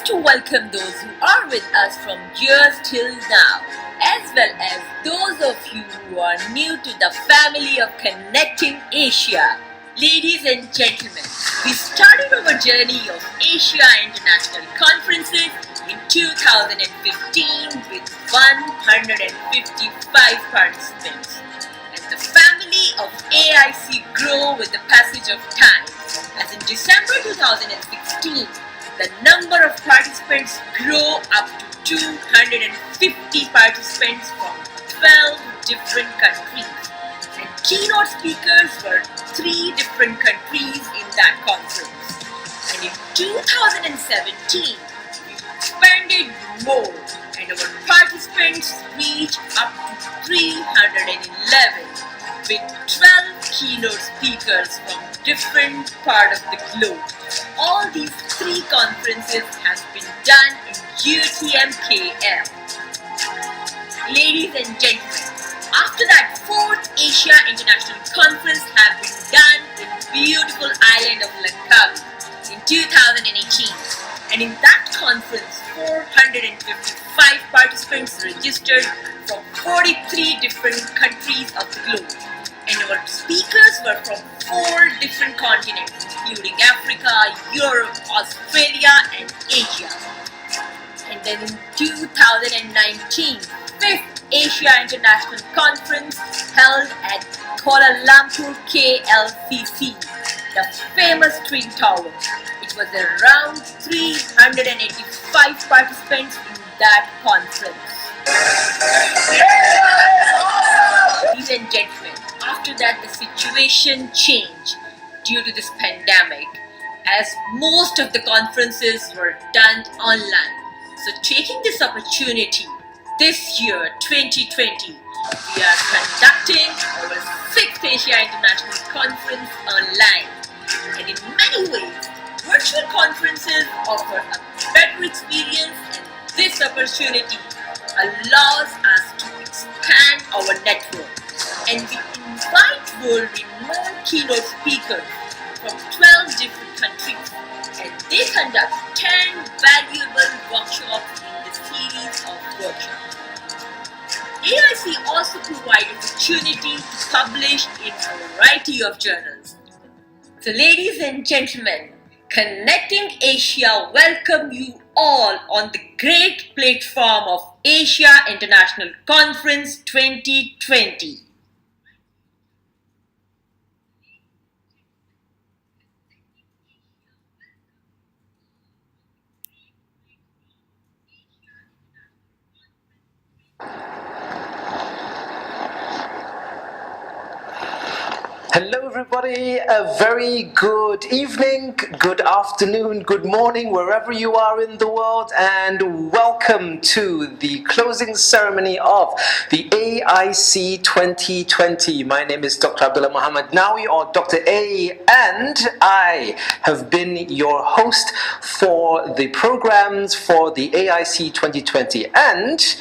to welcome those who are with us from years till now, as well as those of you who are new to the family of Connecting Asia. Ladies and gentlemen, we started our journey of Asia International Conferences in 2015 with 155 participants. And the family of AIC grew with the passage of time, as in December 2016, the number of participants grew up to 250 participants from 12 different countries. And keynote speakers were 3 different countries in that conference. And in 2017, we expanded more and our participants reached up to 311 with 12 keynote speakers from different parts of the globe. All these 3 conferences have been done in UTM-KL. Ladies and gentlemen, after that, 4th Asia International Conference has been done in beautiful island of Langkawi in 2018. And in that conference, 455 participants registered from 43 different countries of the globe. And our speakers were from 4 different continents, including Africa, Europe, Australia, and Asia. And then in 2019, 5th Asia International Conference held at Kuala Lumpur KLCC, the famous Twin Tower. It was around 385 participants in that conference. Ladies and gentlemen, after that the situation changed due to this pandemic, as most of the conferences were done online. So taking this opportunity, this year 2020, we are conducting our 6th Asia International Conference online. And in many ways, virtual conferences offer a better experience, and this opportunity allows us to expand our network. And we invite world-renowned keynote speakers from 12 different countries, and they conduct 10 valuable workshops in the series of workshops. AIC also provides opportunity to publish in a variety of journals. So ladies and gentlemen, Connecting Asia welcome you all on the great platform of Asia International Conference 2020. Hello everybody, a very good evening, good afternoon, good morning, wherever you are in the world, and welcome to the closing ceremony of the AIC 2020. My name is Dr. Abdullah Muhammad Nawi, or Dr. A, and I have been your host for the programs for the AIC 2020. And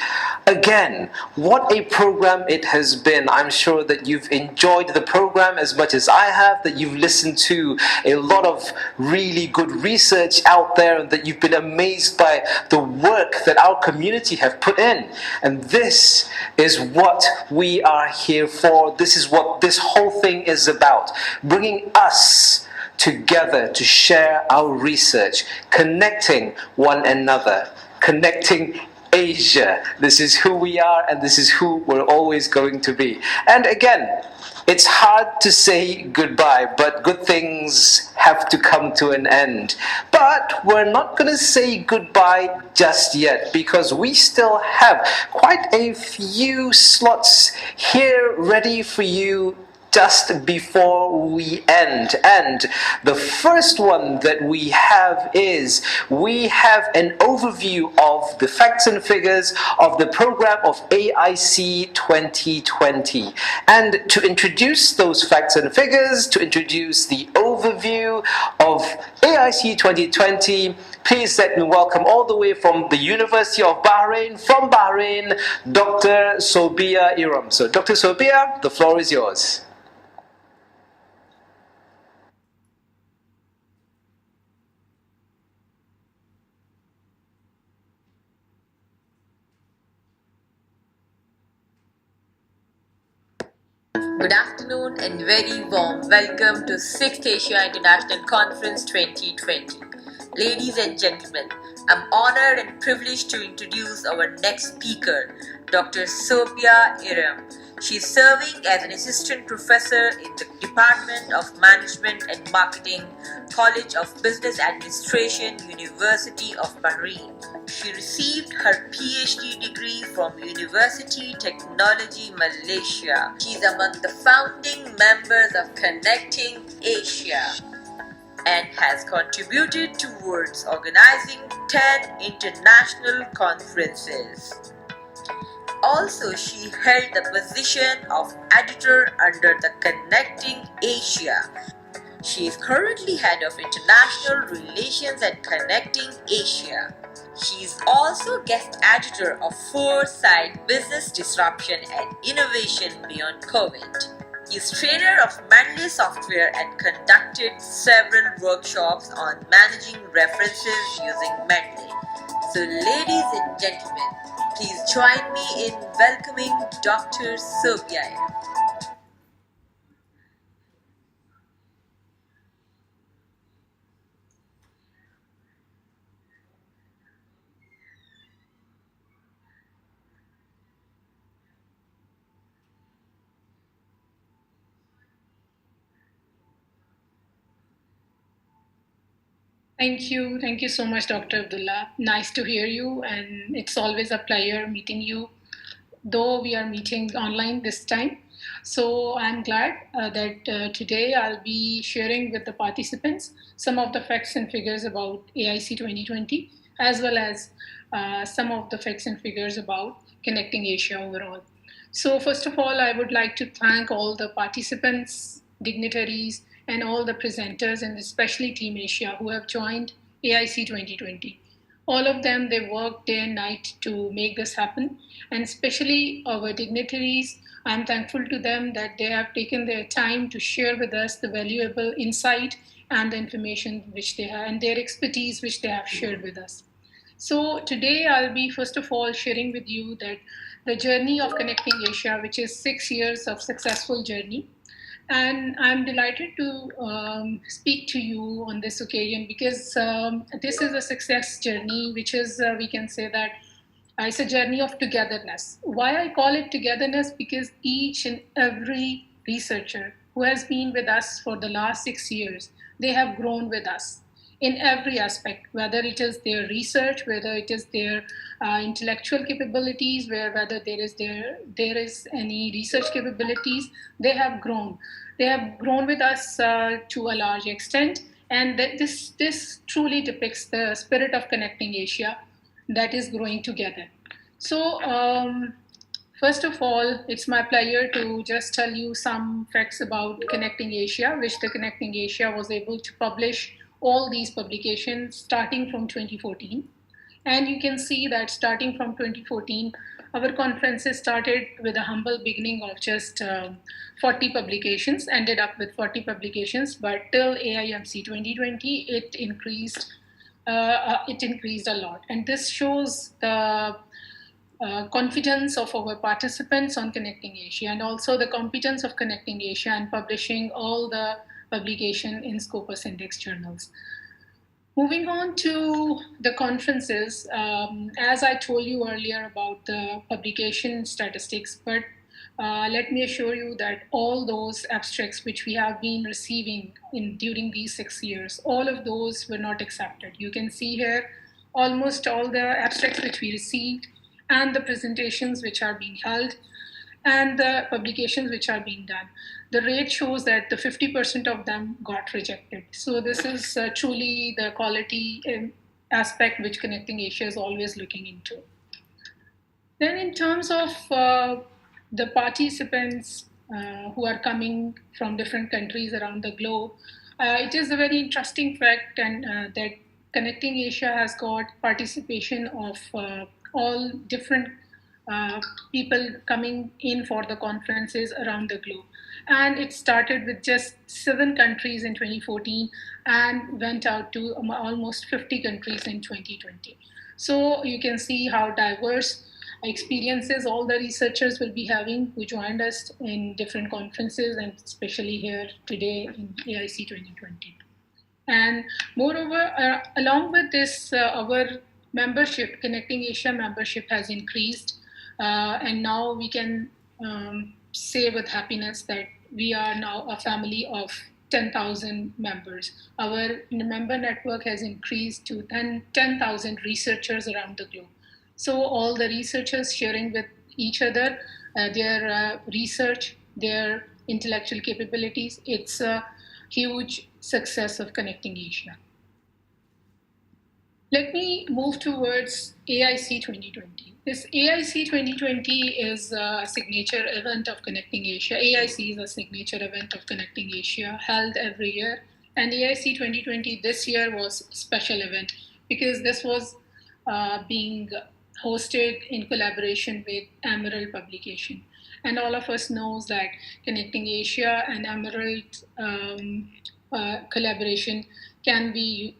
again, what a program it has been. I'm sure that you've enjoyed the program as much as I have, that you've listened to a lot of really good research out there, and that you've been amazed by the work that our community have put in. And this is what we are here for. This is what this whole thing is about, bringing us together to share our research, connecting one another, connecting Asia. This is who we are, and this is who we're always going to be. And again, it's hard to say goodbye, but good things have to come to an end. But we're not going to say goodbye just yet, because we still have quite a few slots here ready for you just before we end. And the first one that we have is, we have an overview of the facts and figures of the program of AIC 2020. And to introduce those facts and figures, to introduce the overview of AIC 2020, please let me welcome all the way from the University of Bahrain, from Bahrain, Dr. Sobia Iram. So Dr. Sobia, the floor is yours. afternoon and very warm welcome to 6th Asia International Conference 2020. Ladies and gentlemen, I'm honored and privileged to introduce our next speaker, Dr. Sophia Iram. She is serving as an assistant professor in the Department of Management and Marketing, College of Business Administration, University of Bahrain. She received her PhD degree from University Technology Malaysia. She is among the founding members of Connecting Asia and has contributed towards organizing 10 international conferences. Also, she held the position of editor under the Connecting Asia. She is currently head of international relations at Connecting Asia. She is also guest editor of Foresight Business Disruption and Innovation Beyond COVID. He is trainer of Mendeley software and conducted several workshops on managing references using Mendeley. So, ladies and gentlemen, please join me in welcoming Dr. Sophia. Thank you. Thank you so much, Dr. Abdullah. Nice to hear you, and it's always a pleasure meeting you, though we are meeting online this time. So I'm glad that today I'll be sharing with the participants some of the facts and figures about AIC 2020, as well as some of the facts and figures about Connecting Asia overall. So first of all, I would like to thank all the participants, dignitaries, and all the presenters, and especially Team Asia, who have joined AIC 2020. All of them, they work day and night to make this happen. And especially our dignitaries, I'm thankful to them that they have taken their time to share with us the valuable insight and the information which they have, and their expertise which they have shared with us. So today I'll be first of all sharing with you that the journey of Connecting Asia, which is 6 years of successful journey. And I'm delighted to speak to you on this occasion because this is a success journey, which is, we can say that it's a journey of togetherness. Why I call it togetherness? Because each and every researcher who has been with us for the last 6 years, they have grown with us in every aspect, whether it is their research, whether it is their intellectual capabilities, whether there is any research capabilities, they have grown. They have grown with us to a large extent, and this truly depicts the spirit of Connecting Asia, that is growing together. So. First of all, it's my pleasure to just tell you some facts about Connecting Asia, which the Connecting Asia was able to publish all these publications starting from 2014. And you can see that starting from 2014, our conferences started with a humble beginning of just 40 publications, ended up with 40 publications, but till AIMC 2020, it increased a lot. And this shows the confidence of our participants on Connecting Asia, and also the competence of Connecting Asia and publishing all the publication in Scopus Index journals. Moving on to the conferences, as I told you earlier about the publication statistics, but let me assure you that all those abstracts which we have been receiving during these 6 years, all of those were not accepted. You can see here almost all the abstracts which we received, and the presentations which are being held, and the publications which are being done. The rate shows that the 50% of them got rejected. So this is truly the quality aspect which Connecting Asia is always looking into. Then in terms of the participants who are coming from different countries around the globe, it is a very interesting fact and that Connecting Asia has got participation of all different people coming in for the conferences around the globe. And it started with just 7 countries in 2014 and went out to almost 50 countries in 2020. So you can see how diverse experiences all the researchers will be having who joined us in different conferences and especially here today in AIC 2020. And moreover, along with this, our membership, Connecting Asia membership has increased. And now we can say with happiness that we are now a family of 10,000 members. Our member network has increased to 10,000 researchers around the globe. So all the researchers sharing with each other their research, their intellectual capabilities. It's a huge success of Connecting Asia. Let me move towards AIC 2020. This AIC 2020 is a signature event of Connecting Asia. AIC is a signature event of Connecting Asia held every year. And AIC 2020 this year was a special event because this was being hosted in collaboration with Emerald Publication. And all of us knows that Connecting Asia and Emerald collaboration can be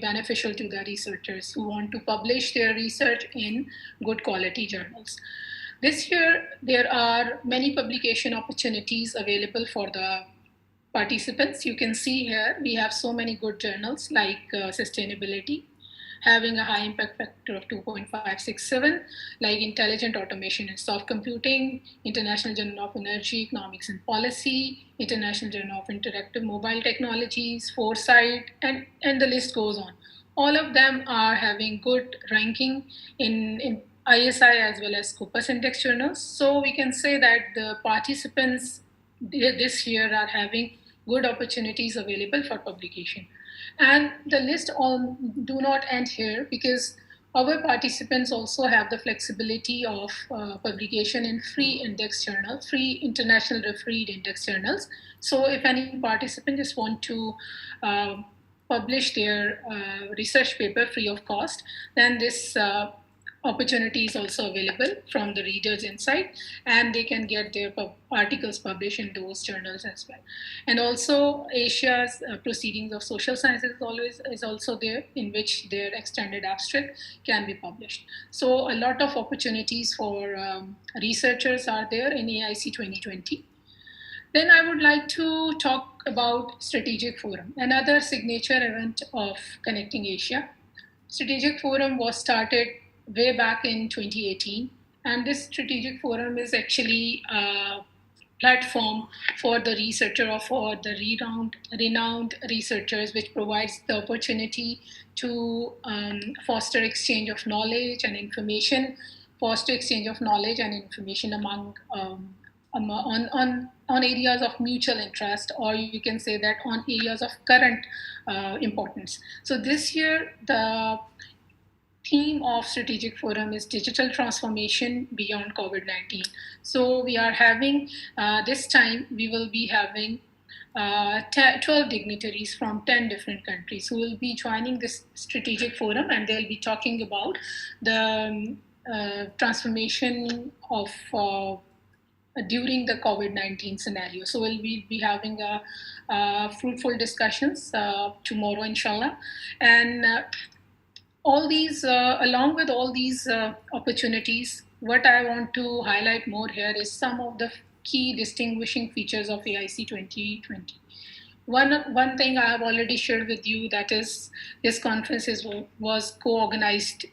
beneficial to the researchers who want to publish their research in good quality journals. This year, there are many publication opportunities available for the participants. You can see here, we have so many good journals like Sustainability, having a high impact factor of 2.567, like Intelligent Automation and Soft Computing, International Journal of Energy, Economics and Policy, International Journal of Interactive Mobile Technologies, Foresight, and the list goes on. All of them are having good ranking in ISI as well as Scopus Index journals. So we can say that the participants this year are having good opportunities available for publication. And the list all do not end here because our participants also have the flexibility of publication in free index journals, free international refereed index journals. So if any participant just want to publish their research paper free of cost, then this opportunity is also available from the readers inside, and they can get their articles published in those journals as well. And also Asia's Proceedings of Social Sciences is also there, in which their extended abstract can be published. So a lot of opportunities for researchers are there in AIC 2020. Then I would like to talk about Strategic Forum, another signature event of Connecting Asia. Strategic Forum was started way back in 2018. And this strategic forum is actually a platform for the researcher or for the renowned researchers, which provides the opportunity to foster exchange of knowledge and information, among on areas of mutual interest, or you can say that on areas of current importance. So this year, the theme of Strategic Forum is digital transformation beyond COVID-19. So we are having, this time we will be having 12 dignitaries from 10 different countries who will be joining this Strategic Forum, and they'll be talking about the transformation of during the COVID-19 scenario. So we'll be having fruitful discussions tomorrow, inshallah. And all these, along with all these opportunities, what I want to highlight more here is some of the key distinguishing features of AIC 2020. One thing I have already shared with you, that is this conference was co-organized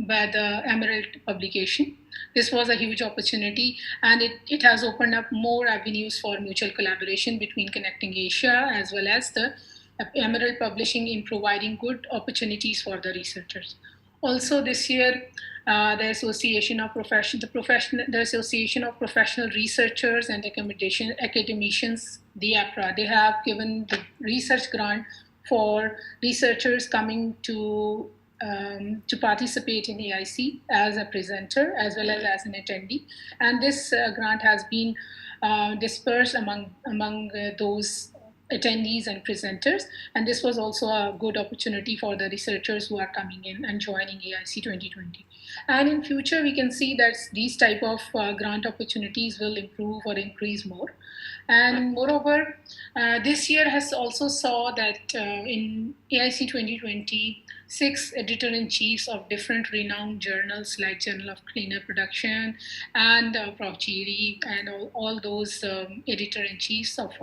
by the Emerald Publication. This was a huge opportunity, and it has opened up more avenues for mutual collaboration between Connecting Asia as well as the Emerald Publishing in providing good opportunities for the researchers. Also this year, the Association of Professional Researchers and Academicians, the APRA, they have given the research grant for researchers coming to participate in AIC as a presenter as well as an attendee. And this grant has been dispersed among those attendees and presenters. And this was also a good opportunity for the researchers who are coming in and joining AIC 2020. And in future, we can see that these type of grant opportunities will improve or increase more. And moreover, this year has also saw that in AIC 2020, 6 editor-in-chiefs of different renowned journals like Journal of Cleaner Production and Prof. Giri and all those editor-in-chiefs of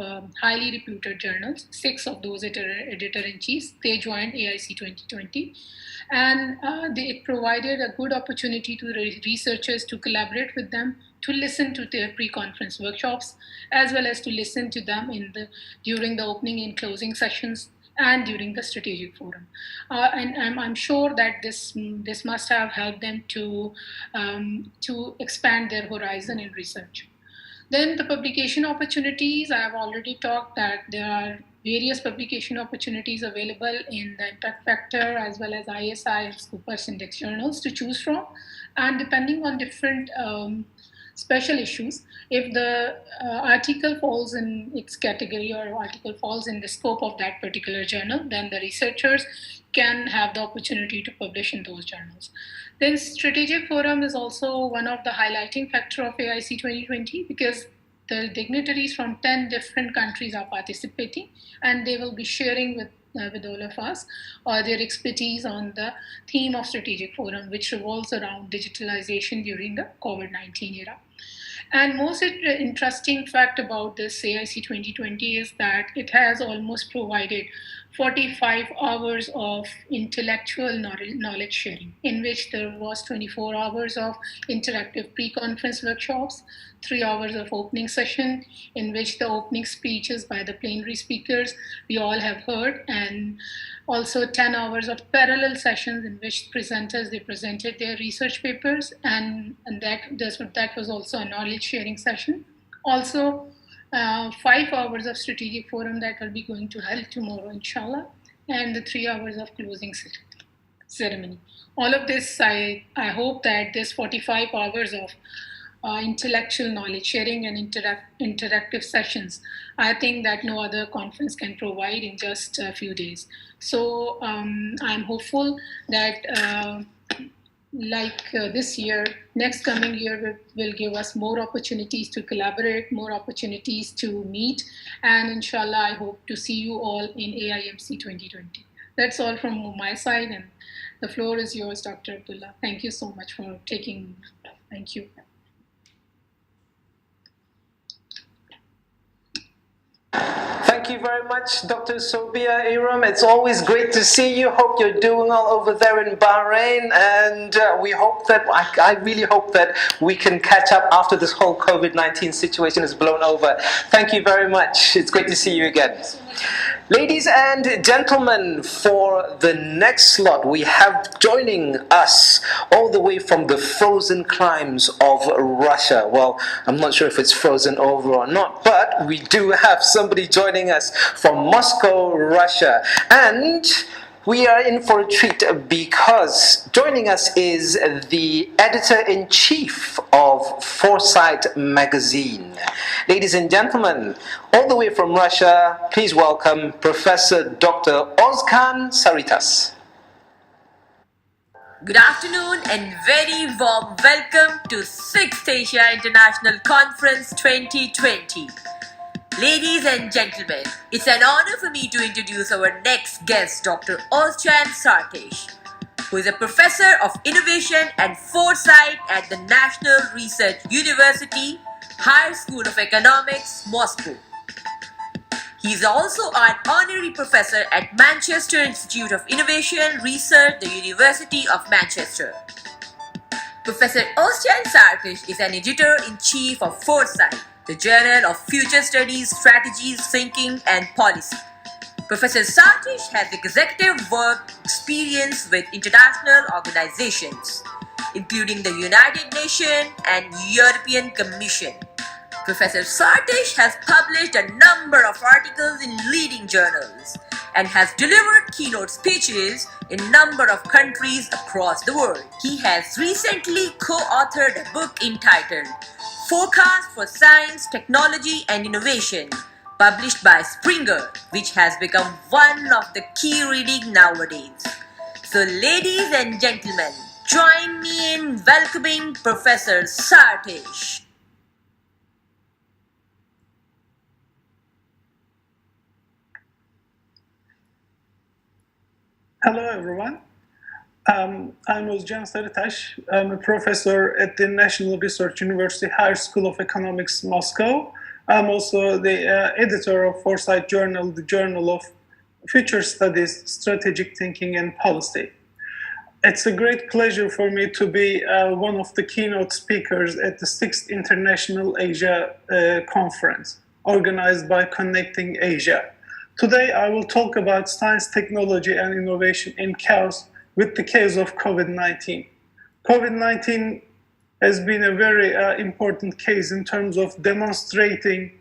highly reputed journals, 6 of those editor-in-chiefs, they joined AIC 2020. And it provided a good opportunity to researchers to collaborate with them, to listen to their pre-conference workshops, as well as to listen to them during the opening and closing sessions and during the strategic forum. And I'm sure that this must have helped them to expand their horizon in research. Then the publication opportunities, I have already talked that there are various publication opportunities available in the Impact Factor as well as ISI and Scopus Index journals to choose from. And depending on different special issues, if the article falls in its category or article falls in the scope of that particular journal, then the researchers can have the opportunity to publish in those journals. Then strategic forum is also one of the highlighting factor of AIC 2020 because the dignitaries from 10 different countries are participating and they will be sharing with all of us their expertise on the theme of strategic forum, which revolves around digitalization during the COVID-19 era. And most interesting fact about this AIC 2020 is that it has almost provided 45 hours of intellectual knowledge sharing, in which there was 24 hours of interactive pre-conference workshops, 3 hours of opening session, in which the opening speeches by the plenary speakers we all have heard, and also 10 hours of parallel sessions in which presenters, they presented their research papers, and that was also a knowledge sharing session. Also, 5 hours of strategic forum that will be going to held tomorrow, inshallah, and the 3 hours of closing ceremony. All of this, I hope that this 45 hours of intellectual knowledge sharing and interactive sessions, I think that no other conference can provide in just a few days. So I'm hopeful that this year, next coming year will give us more opportunities to collaborate, more opportunities to meet, and inshallah, I hope to see you all in AIMC 2020. That's all from my side, and the floor is yours, Dr. Abdullah. Thank you so much for taking. Thank you. Thank you very much, Dr. Sobia Iram. It's always great to see you. Hope you're doing well over there in Bahrain. And we hope that, I really hope that we can catch up after this whole COVID-19 situation is blown over. Thank you very much. It's great to see you again. Ladies and gentlemen, for the next slot, we have joining us all the way from the frozen climes of Russia. Well, I'm not sure if it's frozen over or not, but we do have somebody joining us from Moscow, Russia. And we are in for a treat because joining us is the editor-in-chief of Foresight magazine. Ladies and gentlemen, all the way from Russia, please welcome Professor Dr. Ozkan Saritas. Good afternoon and very warm welcome to 6th Asia International Conference 2020. Ladies and gentlemen, it's an honor for me to introduce our next guest, Dr. Ozkan Saritas, who is a professor of innovation and foresight at the National Research University, Higher School of Economics, Moscow. He is also an honorary professor at Manchester Institute of Innovation Research, the University of Manchester. Professor Ozkan Saritas is an editor-in-chief of Foresight, the Journal of Future Studies, Strategies, Thinking and Policy. Professor Saritas has executive work experience with international organizations, including the United Nations and European Commission. Professor Saritas has published a number of articles in leading journals and has delivered keynote speeches in a number of countries across the world. He has recently co-authored a book entitled Forecast for Science, Technology and Innovation, published by Springer, which has become one of the key reading nowadays. So ladies and gentlemen, Join me in welcoming Professor Sartesh. Hello, everyone. I'm Özcan Sarıtaş. I'm a professor at the National Research University Higher School of Economics, Moscow. I'm also the editor of Foresight Journal, the Journal of Future Studies, Strategic Thinking and Policy. It's a great pleasure for me to be one of the keynote speakers at the 6th International Asia Conference, organized by Connecting Asia. Today, I will talk about science, technology, and innovation in chaos with the case of COVID-19. COVID-19 has been a very important case in terms of demonstrating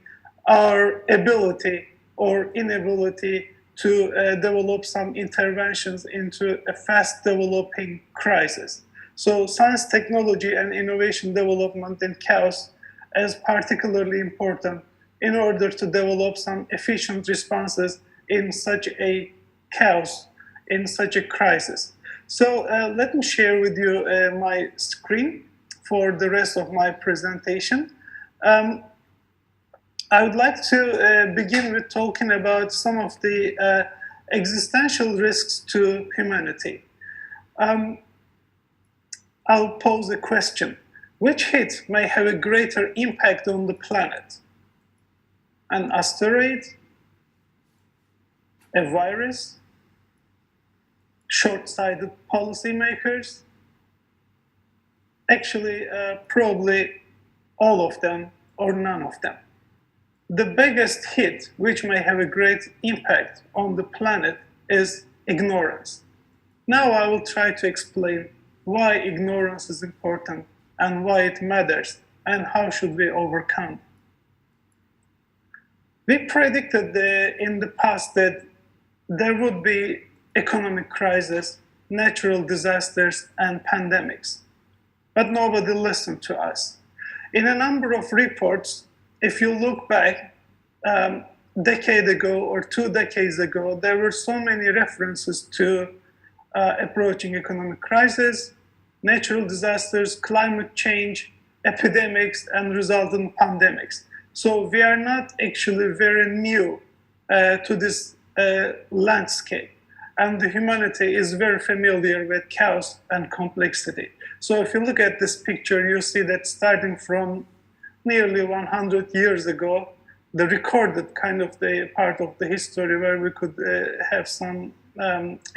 our ability or inability to develop some interventions into a fast developing crisis. So science, technology, and innovation development in chaos is particularly important in order to develop some efficient responses in such a chaos, in such a crisis. So let me share with you my screen for the rest of my presentation. I would like to begin with talking about some of the existential risks to humanity. I'll pose a question. Which hit may have a greater impact on the planet? An asteroid? A virus? Short-sighted policymakers? Actually, probably all of them or none of them. The biggest hit, which may have a great impact on the planet, is ignorance. Now I will try to explain why ignorance is important and why it matters and how should we overcome. We predicted in the past that there would be economic crises, natural disasters, and pandemics. But nobody listened to us. In a number of reports, if you look back a decade ago or 2 decades ago, there were so many references to approaching economic crisis, natural disasters, climate change, epidemics, and resultant pandemics. So we are not actually very new to this landscape. And the humanity is very familiar with chaos and complexity. So if you look at this picture, you see that starting from nearly 100 years ago, the recorded kind of the part of the history where we could have some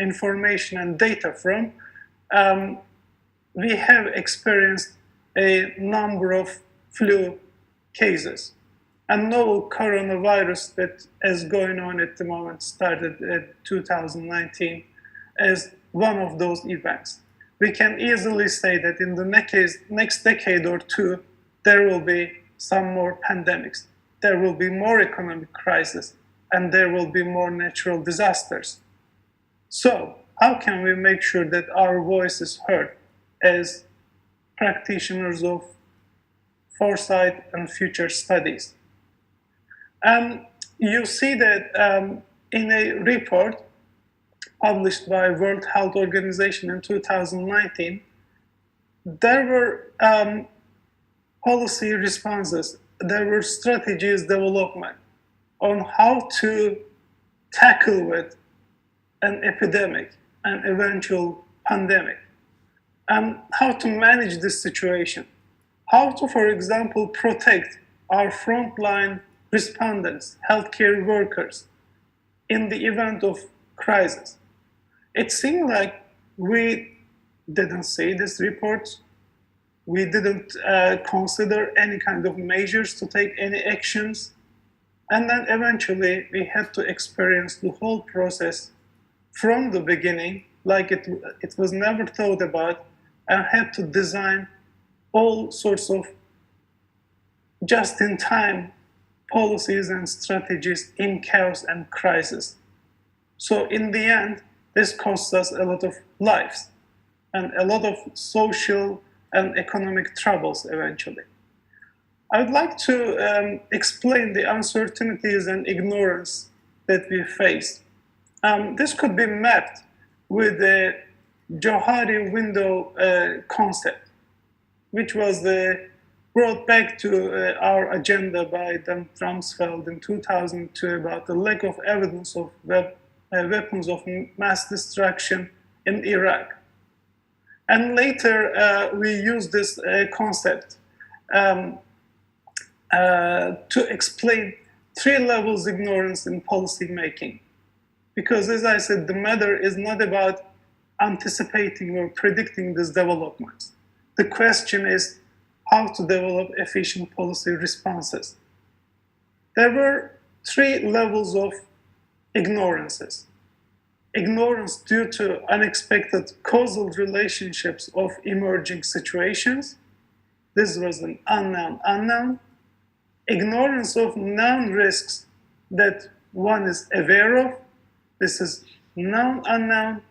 information and data from, we have experienced a number of flu cases. And novel coronavirus that is going on at the moment started in 2019 as one of those events. We can easily say that in the next decade or two, there will be some more pandemics, there will be more economic crises, and there will be more natural disasters. So, how can we make sure that our voice is heard as practitioners of foresight and future studies? You see that in a report published by World Health Organization in 2019, there were policy responses, there were strategies development on how to tackle with an epidemic, an eventual pandemic, and how to manage this situation, how to, for example, protect our frontline respondents, healthcare workers, in the event of crisis. It seemed like we didn't see these reports. We didn't consider any kind of measures to take any actions. And then eventually we had to experience the whole process from the beginning, like it was never thought about, and had to design all sorts of just-in-time policies and strategies in chaos and crisis. So in the end, this costs us a lot of lives and a lot of social and economic troubles eventually. I would like to explain the uncertainties and ignorance that we face. This could be mapped with Johari window concept, which was brought back to our agenda by Dan Rumsfeld in 2002 about the lack of evidence of weapons of mass destruction in Iraq. And later, we used this concept to explain three levels ignorance in policy making. Because as I said, the matter is not about anticipating or predicting these developments. The question is how to develop efficient policy responses. There were three levels of ignorances. Ignorance due to unexpected causal relationships of emerging situations. This was an unknown. Ignorance of known risks that one is aware of. This is known unknown.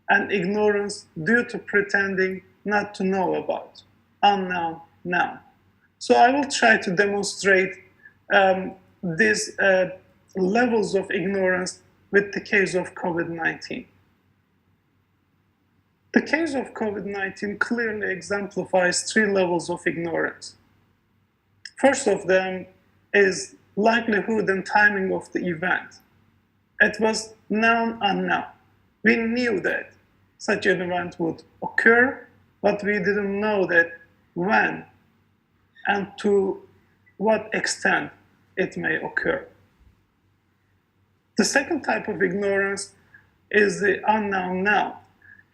And ignorance due to pretending not to know about. Unknown known. So I will try to demonstrate these levels of ignorance with the case of COVID-19. The case of COVID-19 clearly exemplifies three levels of ignorance. First of them is likelihood and timing of the event. It was known unknown. We knew that such an event would occur, but we didn't know that when and to what extent it may occur. The second type of ignorance is the unknown known.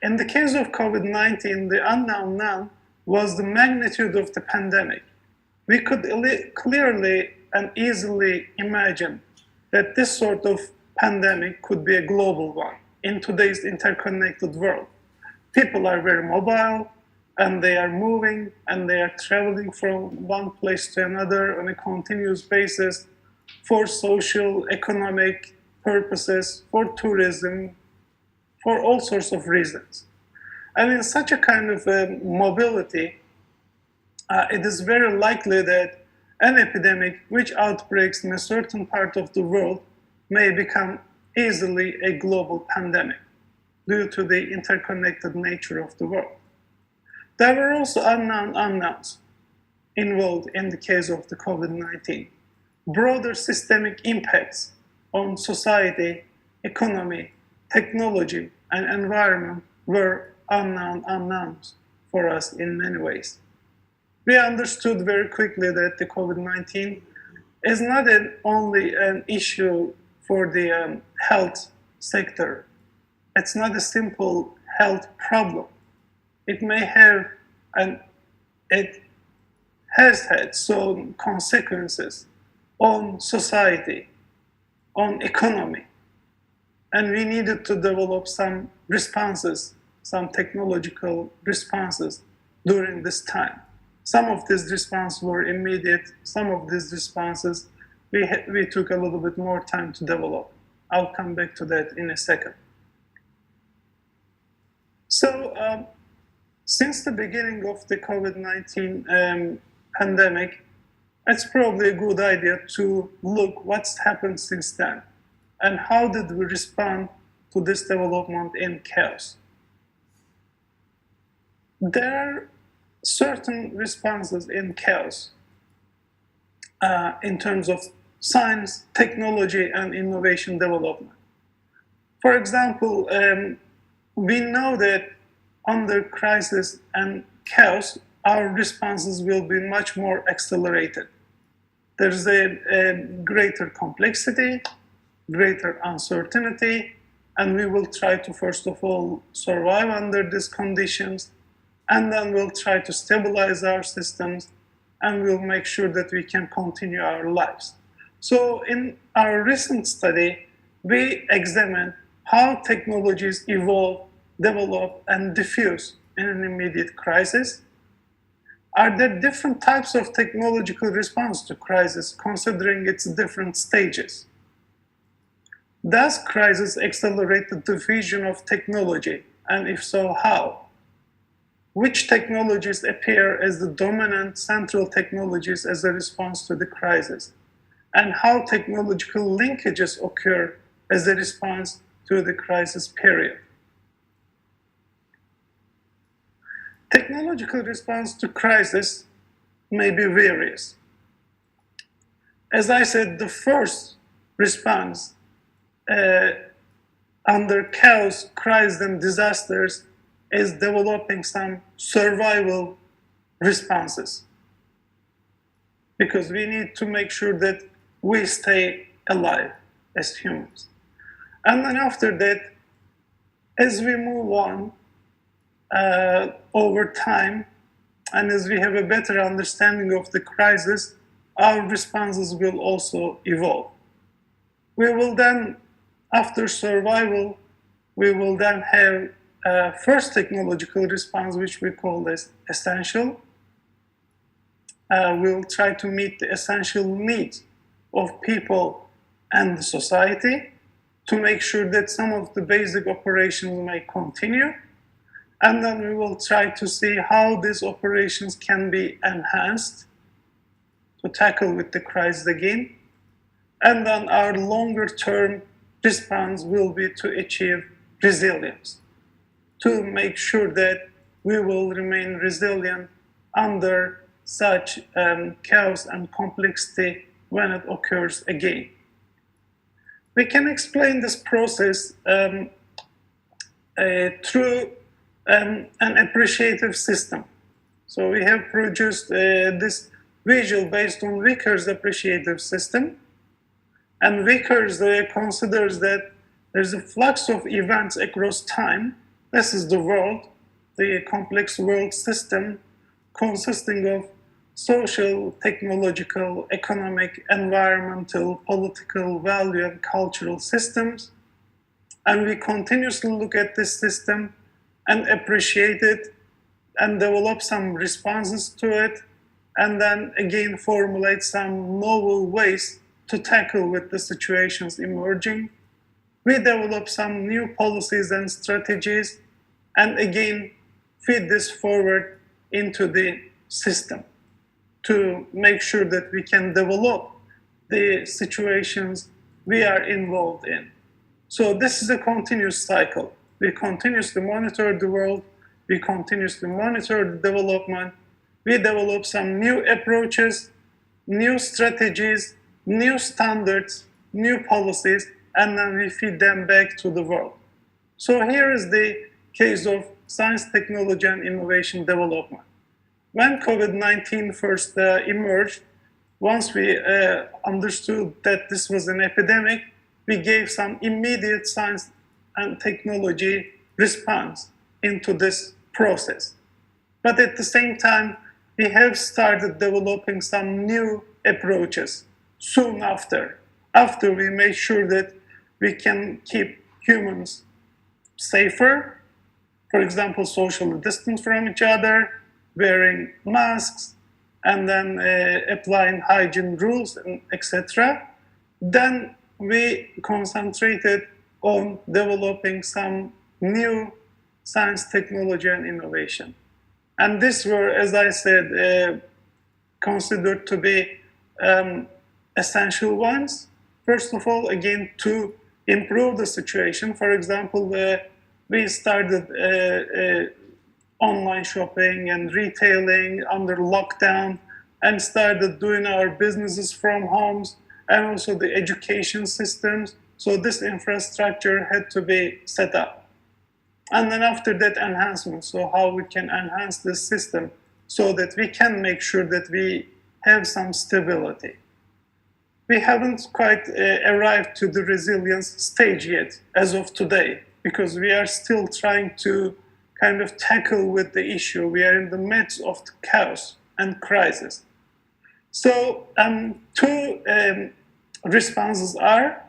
In the case of COVID-19, the unknown known was the magnitude of the pandemic. We could clearly and easily imagine that this sort of pandemic could be a global one in today's interconnected world. People are very mobile, and they are moving, and they are traveling from one place to another on a continuous basis for social, economic purposes, for tourism, for all sorts of reasons. And in such a kind of mobility, it is very likely that an epidemic which outbreaks in a certain part of the world may become easily a global pandemic due to the interconnected nature of the world. There were also unknown unknowns involved in the case of the COVID-19. Broader systemic impacts on society, economy, technology, and environment were unknown unknowns for us in many ways. We understood very quickly that the COVID-19 is not only an issue for the health sector. It's not a simple health problem. It may have, and it has had some consequences on society, on economy. And we needed to develop some responses, some technological responses during this time. Some of these responses were immediate, some of these responses we took a little bit more time to develop. I'll come back to that in a second. So, since the beginning of the COVID-19 pandemic, it's probably a good idea to look what's happened since then and how did we respond to this development in chaos. There are certain responses in chaos in terms of science, technology, and innovation development. For example, we know that under crisis and chaos, our responses will be much more accelerated. There's a greater complexity, greater uncertainty, and we will try to, first of all, survive under these conditions, and then we'll try to stabilize our systems, and we'll make sure that we can continue our lives. So in our recent study, we examined how technologies evolve, develop, and diffuse in an immediate crisis. Are there different types of technological response to crisis considering its different stages? Does crisis accelerate the diffusion of technology, and if so, how? Which technologies appear as the dominant central technologies as a response to the crisis? And how technological linkages occur as a response to the crisis period? technological response to crisis may be various. As I said, the first response under chaos, crisis, and disasters is developing some survival responses, because we need to make sure that we stay alive as humans. And then after that, as we move on over time, and as we have a better understanding of the crisis, our responses will also evolve. We will then, after survival, we will then have a first technological response, which we call as essential. We'll try to meet the essential needs of people and the society to make sure that some of the basic operations may continue. And then we will try to see how these operations can be enhanced to tackle with the crisis again. And then our longer term response will be to achieve resilience, to make sure that we will remain resilient under such chaos and complexity when it occurs again. We can explain this process through an appreciative system. So we have produced this visual based on Vickers' appreciative system. And Vickers considers that there's a flux of events across time. This is the world, the complex world system consisting of social, technological, economic, environmental, political, value, and cultural systems. And we continuously look at this system and appreciate it and develop some responses to it, and then again formulate some novel ways to tackle with the situations emerging. We develop some new policies and strategies, and again feed this forward into the system to make sure that we can develop the situations we are involved in. So this is a continuous cycle. We continuously monitor the world, we continuously monitor the development, we develop some new approaches, new strategies, new standards, new policies, and then we feed them back to the world. So here is the case of science, technology, and innovation development. When COVID-19 first emerged, once we understood that this was an epidemic, we gave some immediate science and technology response into this process. But at the same time, we have started developing some new approaches soon after we made sure that we can keep humans safer, for example, socially distant from each other, wearing masks, and then applying hygiene rules, etc. Then we concentrated on developing some new science, technology, and innovation. And these were, as I said, considered to be essential ones. First of all, again, to improve the situation. For example, we started online shopping and retailing under lockdown and started doing our businesses from homes, and also the education systems. So this infrastructure had to be set up. And then after that, enhancement. So how we can enhance this system so that we can make sure that we have some stability. We haven't quite arrived to the resilience stage yet as of today, because we are still trying to kind of tackle with the issue. We are in the midst of the chaos and crisis. So two responses are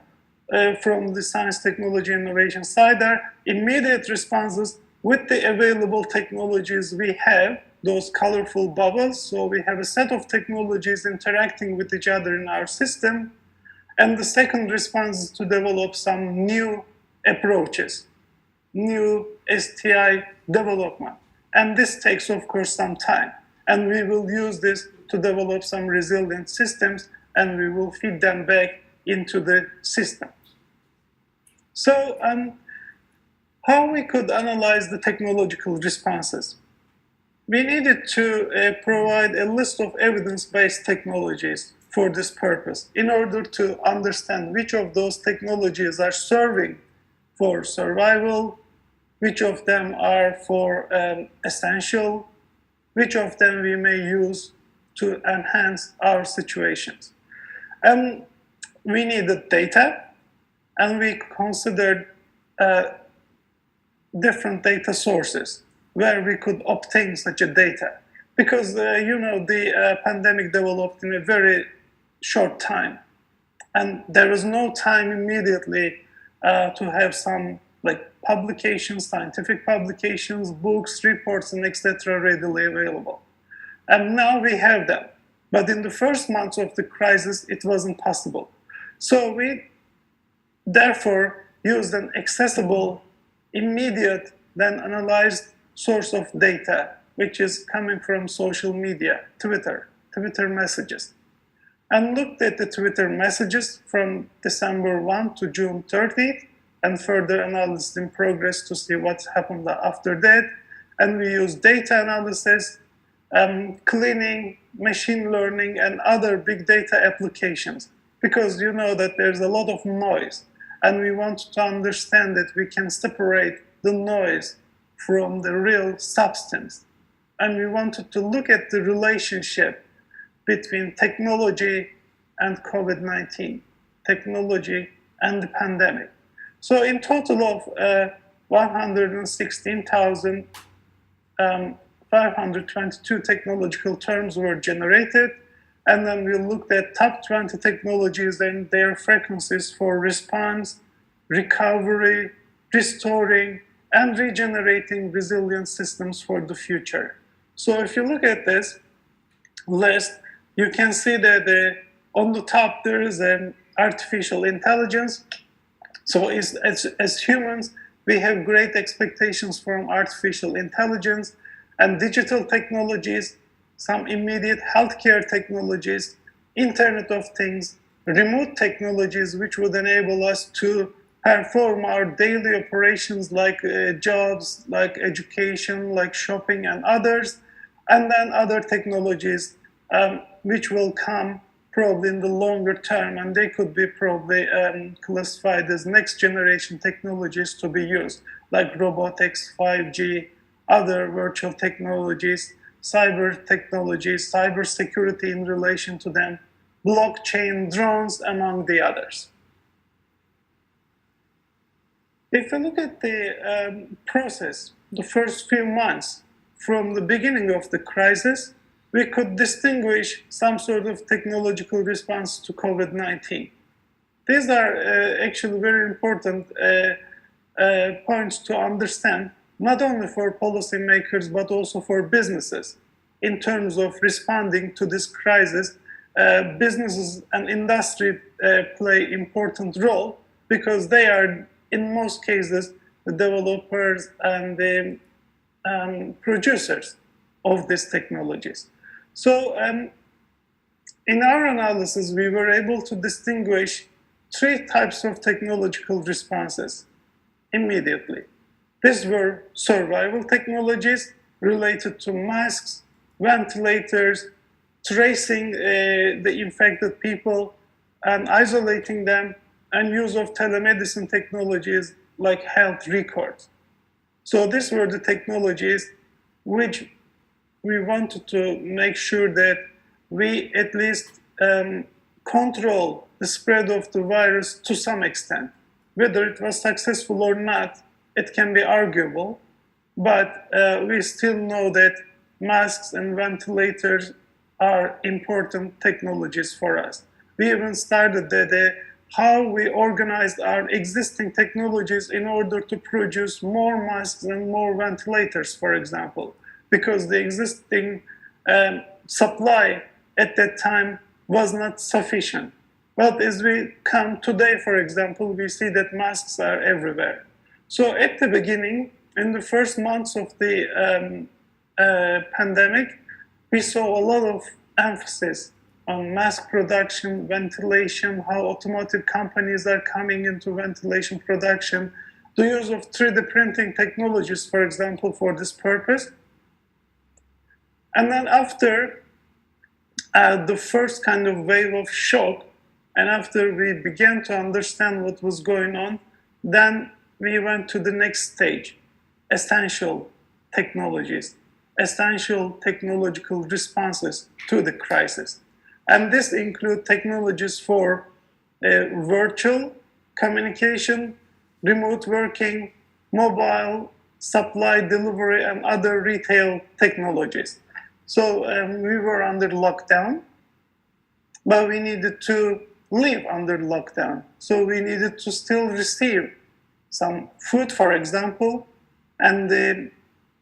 from the science, technology, innovation side are immediate responses with the available technologies we have, those colorful bubbles. So we have a set of technologies interacting with each other in our system. And the second response is to develop some new approaches, new STI development. And this takes, of course, some time. And we will use this to develop some resilient systems, and we will feed them back into the system. So how we could analyze the technological responses? we needed to provide a list of evidence-based technologies for this purpose in order to understand which of those technologies are serving for survival, which of them are for essential, which of them we may use to enhance our situations. And we needed data, and we considered different data sources where we could obtain such a data. Because, the pandemic developed in a very short time. And there was no time immediately to have some publications, scientific publications, books, reports, and etc. readily available. And now we have them. But in the first months of the crisis, it wasn't possible. So we therefore used an accessible, immediate, then analyzed source of data, which is coming from social media, Twitter messages. And looked at the Twitter messages from December 1 to June 30th, and further analysis in progress to see what's happened after that. And we use data analysis, cleaning, machine learning, and other big data applications. Because you know that there's a lot of noise, and we want to understand that we can separate the noise from the real substance. And we wanted to look at the relationship between technology and COVID-19, technology and the pandemic. So in total of 116,522 technological terms were generated. And then we looked at top 20 technologies and their frequencies for response, recovery, restoring, and regenerating resilient systems for the future. So if you look at this list, you can see that on the top there is artificial intelligence. So as humans, we have great expectations from artificial intelligence and digital technologies, some immediate healthcare technologies, Internet of Things, remote technologies, which would enable us to perform our daily operations like jobs, like education, like shopping and others, and then other technologies which will come probably in the longer term, and they could be probably classified as next generation technologies to be used, like robotics, 5G, other virtual technologies, cyber technologies, cyber security in relation to them, blockchain, drones, among the others. If you look at the process, the first few months from the beginning of the crisis, we could distinguish some sort of technological response to COVID-19. These are actually very important points to understand, not only for policymakers, but also for businesses. In terms of responding to this crisis, businesses and industry play important role because they are, in most cases, the developers and the producers of these technologies. So in our analysis, we were able to distinguish three types of technological responses immediately. These were survival technologies related to masks, ventilators, tracing the infected people and isolating them, and use of telemedicine technologies like health records. So these were the technologies which we wanted to make sure that we at least control the spread of the virus to some extent. Whether it was successful or not, it can be arguable, but we still know that masks and ventilators are important technologies for us. We even started how we organized our existing technologies in order to produce more masks and more ventilators, for example, because the existing supply at that time was not sufficient. But as we come today, for example, we see that masks are everywhere. So at the beginning, in the first months of the pandemic, we saw a lot of emphasis on mask production, ventilation, how automotive companies are coming into ventilation production, the use of 3D printing technologies, for example, for this purpose. And then after the first kind of wave of shock, and after we began to understand what was going on, then we went to the next stage, essential technologies, essential technological responses to the crisis. And this includes technologies for virtual communication, remote working, mobile, supply delivery, and other retail technologies. So we were under lockdown, but we needed to live under lockdown. So we needed to still receive some food, for example, and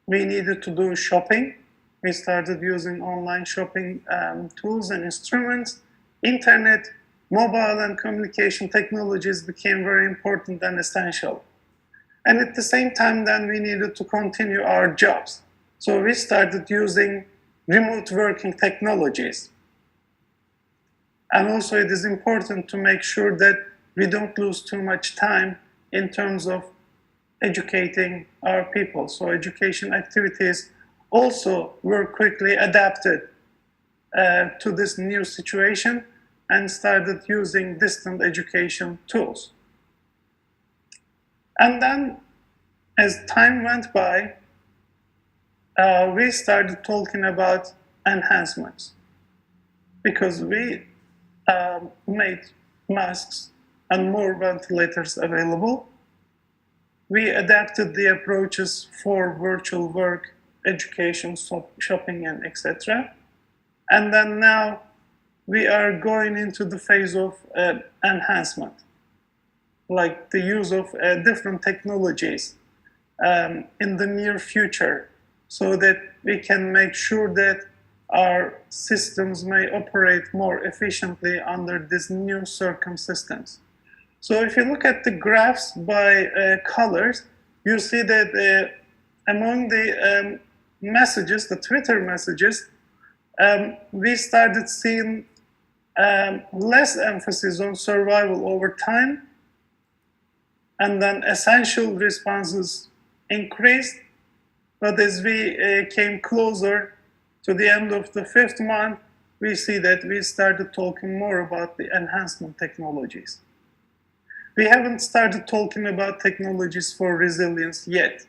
we needed to do shopping. We started using online shopping tools and instruments. Internet, mobile, and communication technologies became very important and essential. And at the same time, then we needed to continue our jobs. So we started using remote working technologies. And also it is important to make sure that we don't lose too much time in terms of educating our people. So education activities also were quickly adapted to this new situation and started using distant education tools. And then as time went by, we started talking about enhancements because we made masks and more ventilators available. We adapted the approaches for virtual work, education, shopping, and etc. And then now we are going into the phase of enhancement, like the use of different technologies in the near future, so that we can make sure that our systems may operate more efficiently under these new circumstances. So if you look at the graphs by colors, you see that among the messages, the Twitter messages, we started seeing less emphasis on survival over time, and then essential responses increased. But as we came closer to the end of the 5th month, we see that we started talking more about the enhancement technologies. We haven't started talking about technologies for resilience yet.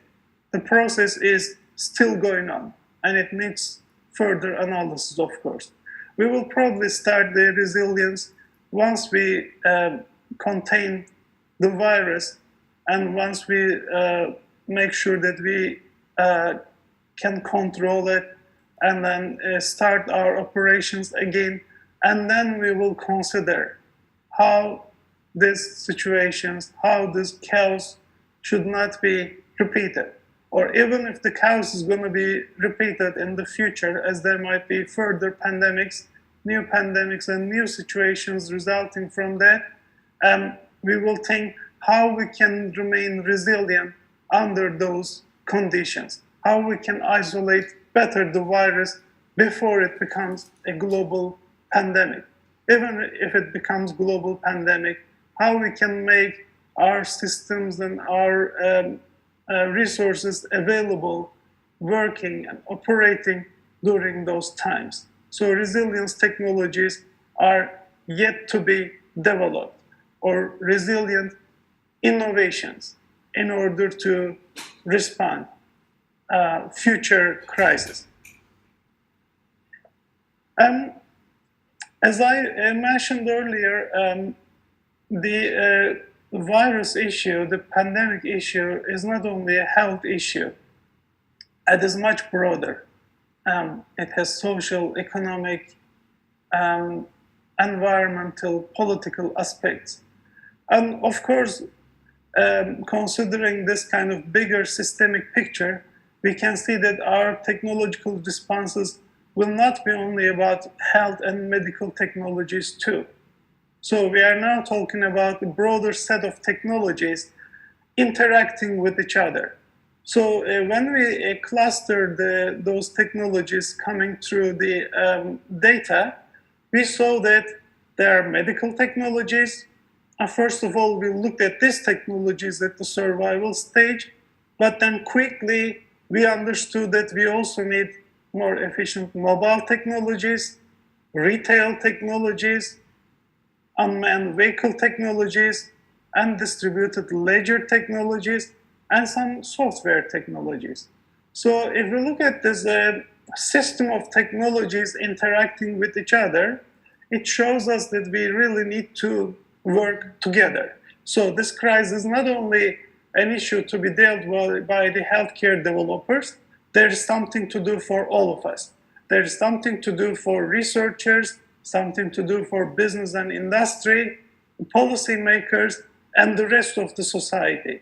The process is still going on, and it needs further analysis, of course. We will probably start the resilience once we contain the virus and once we make sure that we can control it, and then start our operations again. And then we will consider how these situations, how this chaos should not be repeated. Or even if the chaos is going to be repeated in the future, as there might be further pandemics, and new situations resulting from that, we will think how we can remain resilient under those conditions, how we can isolate better the virus before it becomes a global pandemic. Even if it becomes global pandemic, how we can make our systems and our resources available, working and operating during those times. So resilience technologies are yet to be developed, or resilient innovations in order to respond future crises. As I mentioned earlier, the virus issue, the pandemic issue, is not only a health issue. It is much broader. It has social, economic, environmental, political aspects. And of course, considering this kind of bigger systemic picture, we can see that our technological responses will not be only about health and medical technologies too. So we are now talking about a broader set of technologies interacting with each other. So when we clustered those technologies coming through the data, we saw that there are medical technologies. First of all, we looked at these technologies at the survival stage, but then quickly we understood that we also need more efficient mobile technologies, retail technologies, unmanned vehicle technologies, and distributed ledger technologies, and some software technologies. So if we look at this system of technologies interacting with each other, it shows us that we really need to work together. So this crisis is not only an issue to be dealt with by the healthcare developers, there's something to do for all of us. There's something to do for researchers, something to do for business and industry, policymakers, and the rest of the society.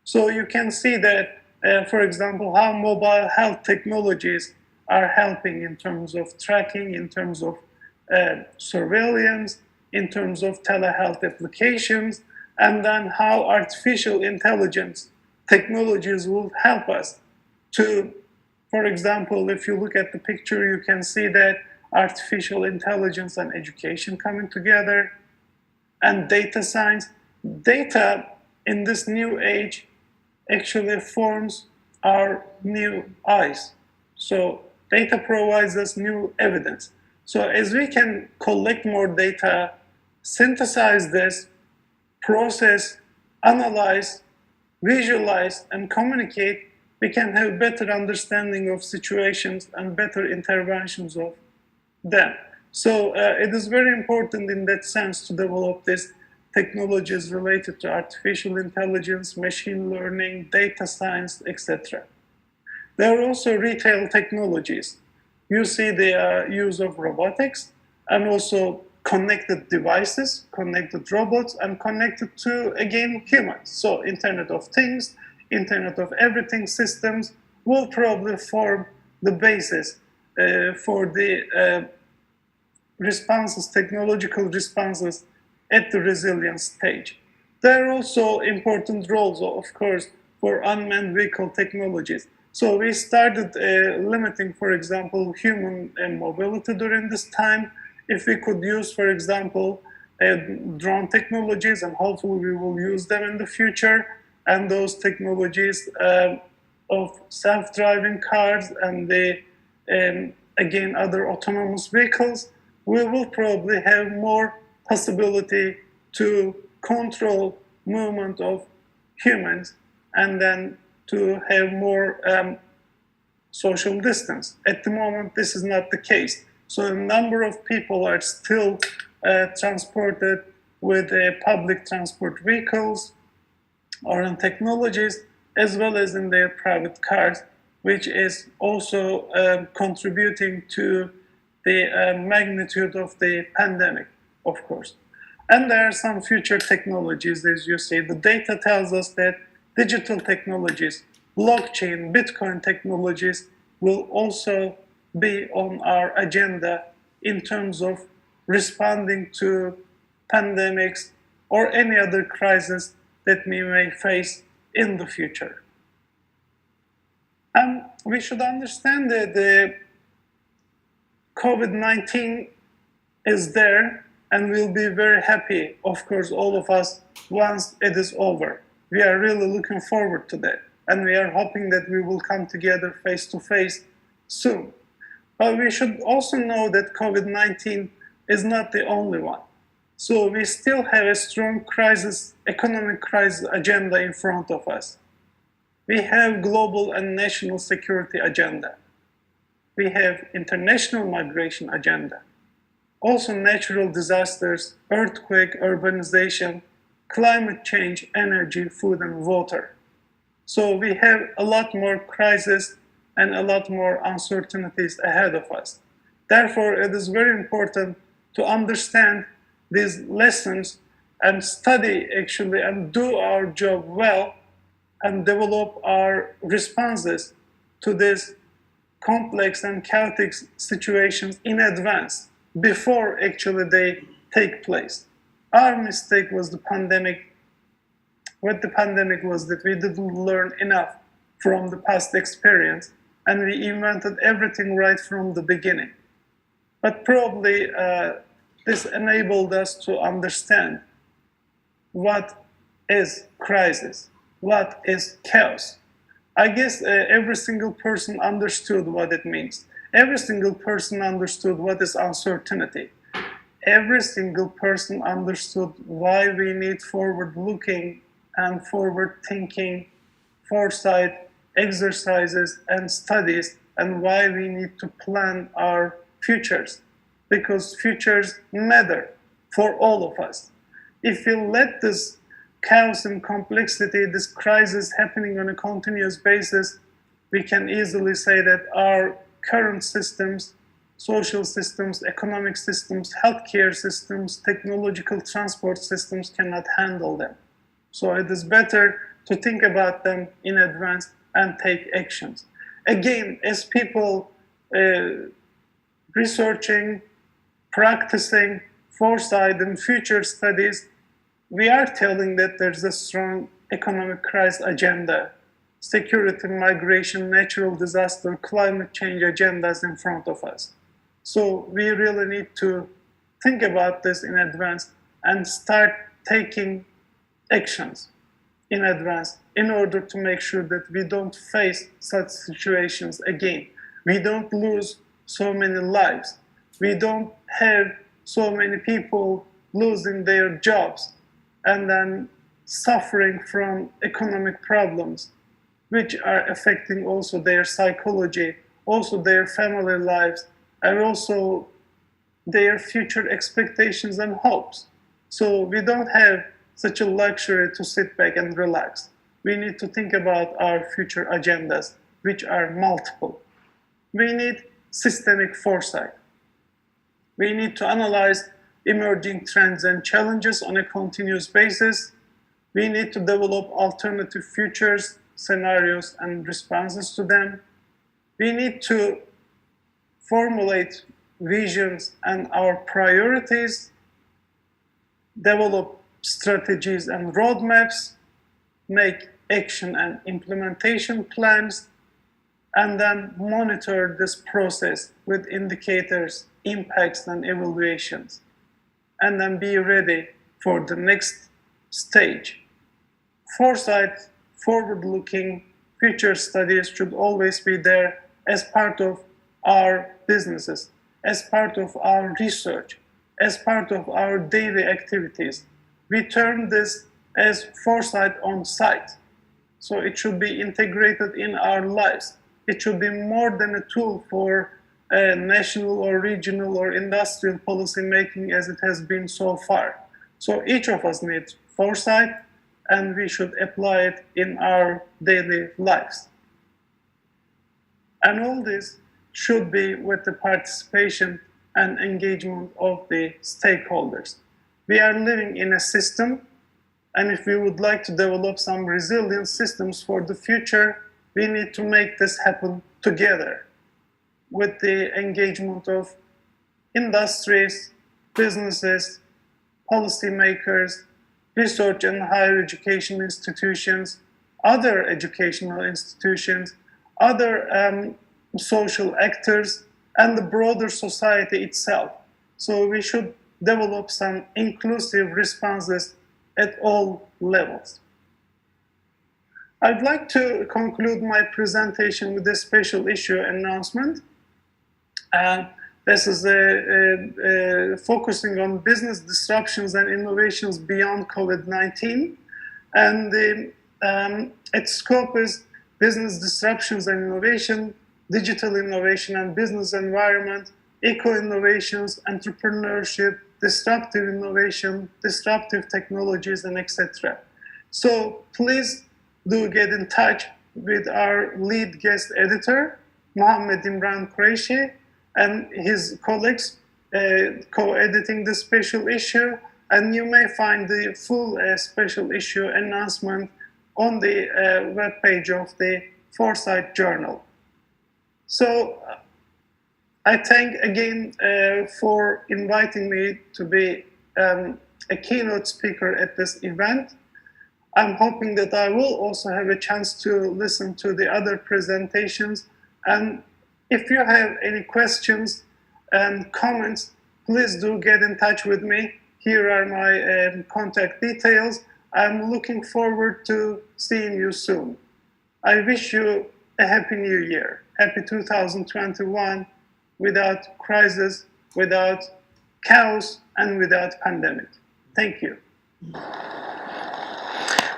So you can see that, for example, how mobile health technologies are helping in terms of tracking, in terms of surveillance, in terms of telehealth applications, and then how artificial intelligence technologies will help us to, for example, if you look at the picture, you can see that artificial intelligence and education coming together, and data science. Data in this new age actually forms our new eyes. So data provides us new evidence. So as we can collect more data, synthesize this, process, analyze, visualize, and communicate, we can have better understanding of situations and better interventions of them. So it is very important in that sense to develop these technologies related to artificial intelligence, machine learning, data science, etc. There are also retail technologies. You see the use of robotics and also connected devices, connected robots, and connected to, again, humans. So Internet of Things, Internet of Everything systems will probably form the basis for the responses, technological responses at the resilience stage. There are also important roles, of course, for unmanned vehicle technologies. So we started limiting, for example, human mobility during this time. If we could use, for example, drone technologies, and hopefully we will use them in the future, and those technologies of self-driving cars and the, again, other autonomous vehicles, we will probably have more possibility to control movement of humans and then to have more social distance. At the moment, this is not the case. So a number of people are still transported with public transport vehicles or in technologies, as well as in their private cars, which is also contributing to the magnitude of the pandemic, of course. And there are some future technologies, as you see. The data tells us that digital technologies, blockchain, Bitcoin technologies will also be on our agenda in terms of responding to pandemics or any other crisis that we may face in the future. And we should understand that the COVID-19 is there, and we'll be very happy, of course, all of us, once it is over. We are really looking forward to that, and we are hoping that we will come together face to face soon. But we should also know that COVID-19 is not the only one. So we still have a strong crisis, economic crisis agenda in front of us. We have global and national security agenda. We have international migration agenda. Also natural disasters, earthquake, urbanization, climate change, energy, food, and water. So we have a lot more crises and a lot more uncertainties ahead of us. Therefore, it is very important to understand these lessons and study actually and do our job well and develop our responses to these complex and chaotic situations in advance before actually they take place. Our mistake was the pandemic. What the pandemic was that we didn't learn enough from the past experience, and we invented everything right from the beginning. But probably this enabled us to understand what is crisis, what is chaos. I guess every single person understood what it means. Every single person understood what is uncertainty. Every single person understood why we need forward-looking and forward-thinking foresight exercises and studies, and why we need to plan our futures, because futures matter for all of us. If we let this chaos and complexity, this crisis happening on a continuous basis, we can easily say that our current systems, social systems, economic systems, healthcare systems, technological transport systems cannot handle them. So it is better to think about them in advance and take actions. Again, as people researching, practicing foresight and future studies, we are telling that there's a strong economic crisis agenda, security, migration, natural disaster, climate change agendas in front of us. So we really need to think about this in advance and start taking actions in advance in order to make sure that we don't face such situations again. We don't lose so many lives. We don't have so many people losing their jobs and then suffering from economic problems, which are affecting also their psychology, also their family lives, and also their future expectations and hopes. So we don't have such a luxury to sit back and relax. We need to think about our future agendas, which are multiple. We need systemic foresight. We need to analyze emerging trends and challenges on a continuous basis. We need to develop alternative futures, scenarios, and responses to them. We need to formulate visions and our priorities, develop strategies and roadmaps, make action and implementation plans, and then monitor this process with indicators, impacts, and evaluations, and then be ready for the next stage. Foresight, forward-looking future studies should always be there as part of our businesses, as part of our research, as part of our daily activities. We term this as foresight on site. So it should be integrated in our lives. It should be more than a tool for national or regional or industrial policy making as it has been so far. So each of us needs foresight, and we should apply it in our daily lives. And all this should be with the participation and engagement of the stakeholders. We are living in a system, and if we would like to develop some resilient systems for the future, we need to make this happen together with the engagement of industries, businesses, policymakers, research and higher education institutions, other educational institutions, other social actors, and the broader society itself. So we should develop some inclusive responses at all levels. I'd like to conclude my presentation with a special issue announcement. This is focusing on business disruptions and innovations beyond COVID-19. And its scope is business disruptions and innovation, digital innovation and business environment, eco-innovations, entrepreneurship, disruptive innovation, disruptive technologies, and etc. So please do get in touch with our lead guest editor, Mohammed Imran Qureshi, and his colleagues co-editing the special issue, and you may find the full special issue announcement on the webpage of the Foresight Journal. So I thank again for inviting me to be a keynote speaker at this event. I'm hoping that I will also have a chance to listen to the other presentations. And if you have any questions and comments, please do get in touch with me. Here are my contact details. I'm looking forward to seeing you soon. I wish you a happy new year. Happy 2021. without crisis, without chaos, and without pandemic. Thank you.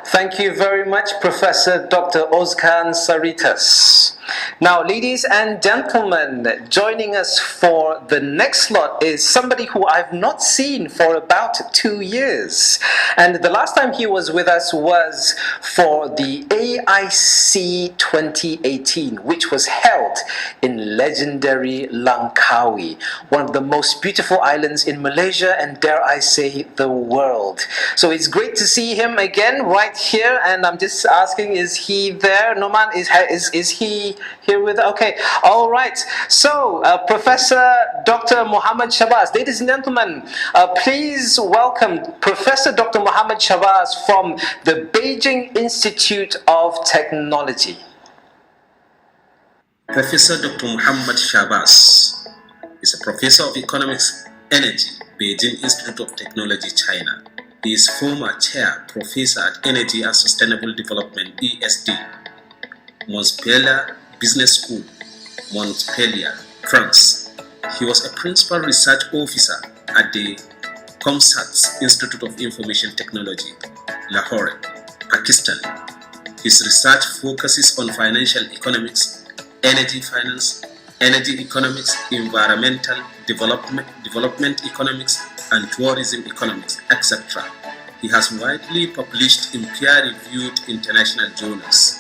Thank you very much, Professor Dr. Ozkan Saritas. Now, ladies and gentlemen, joining us for the next slot is somebody who I've not seen for about 2 years. And the last time he was with us was for the AIC 2018, which was held in legendary Langkawi, one of the most beautiful islands in Malaysia and, dare I say, the world. So it's great to see him again right here, and I'm just asking, is he there? Noman, is he here with? Okay, all right. So, Professor Dr. Muhammad Shabazz, ladies and gentlemen, please welcome Professor Dr. Muhammad Shabazz from the Beijing Institute of Technology. Professor Dr. Muhammad Shabazz is a professor of economics energy, Beijing Institute of Technology, China. He is former chair professor at Energy and Sustainable Development (ESD), Montpellier Business School, Montpellier, France. He was a principal research officer at the ComSat's Institute of Information Technology, Lahore, Pakistan. His research focuses on financial economics, energy finance, energy economics, environmental development economics, and tourism economics, etc. He has widely published in peer-reviewed international journals.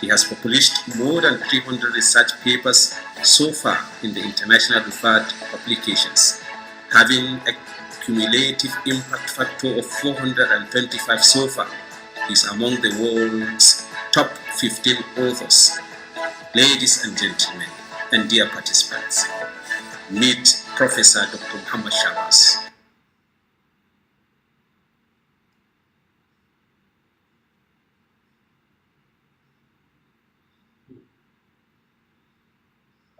He has published more than 300 research papers so far in the international referred publications, having a cumulative impact factor of 425 so far. He is among the world's top 15 authors. Ladies and gentlemen, and dear participants, meet Professor Dr. Muhammad Shabazz.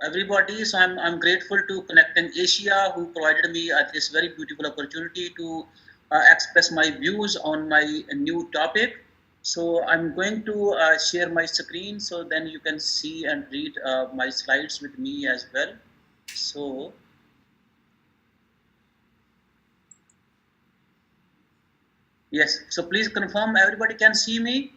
Everybody, so I'm grateful to Connect in Asia, who provided me this very beautiful opportunity to express my views on my new topic. So I'm going to share my screen so then you can see and read my slides with me as well. So yes, so please confirm everybody can see me.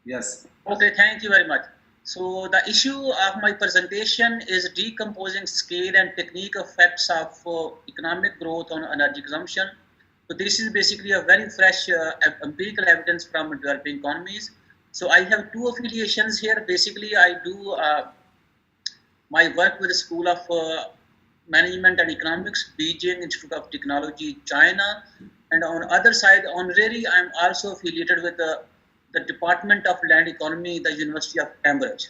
Yes. Okay, thank you very much. So the issue of my presentation is decomposing scale and technique effects of economic growth on energy consumption. So this is basically a very fresh empirical evidence from developing economies. So I have two affiliations here. Basically, I do my work with the School of Management and Economics, Beijing Institute of Technology, China. And on the other side, honorary, I'm also affiliated with the Department of Land Economy, the University of Cambridge.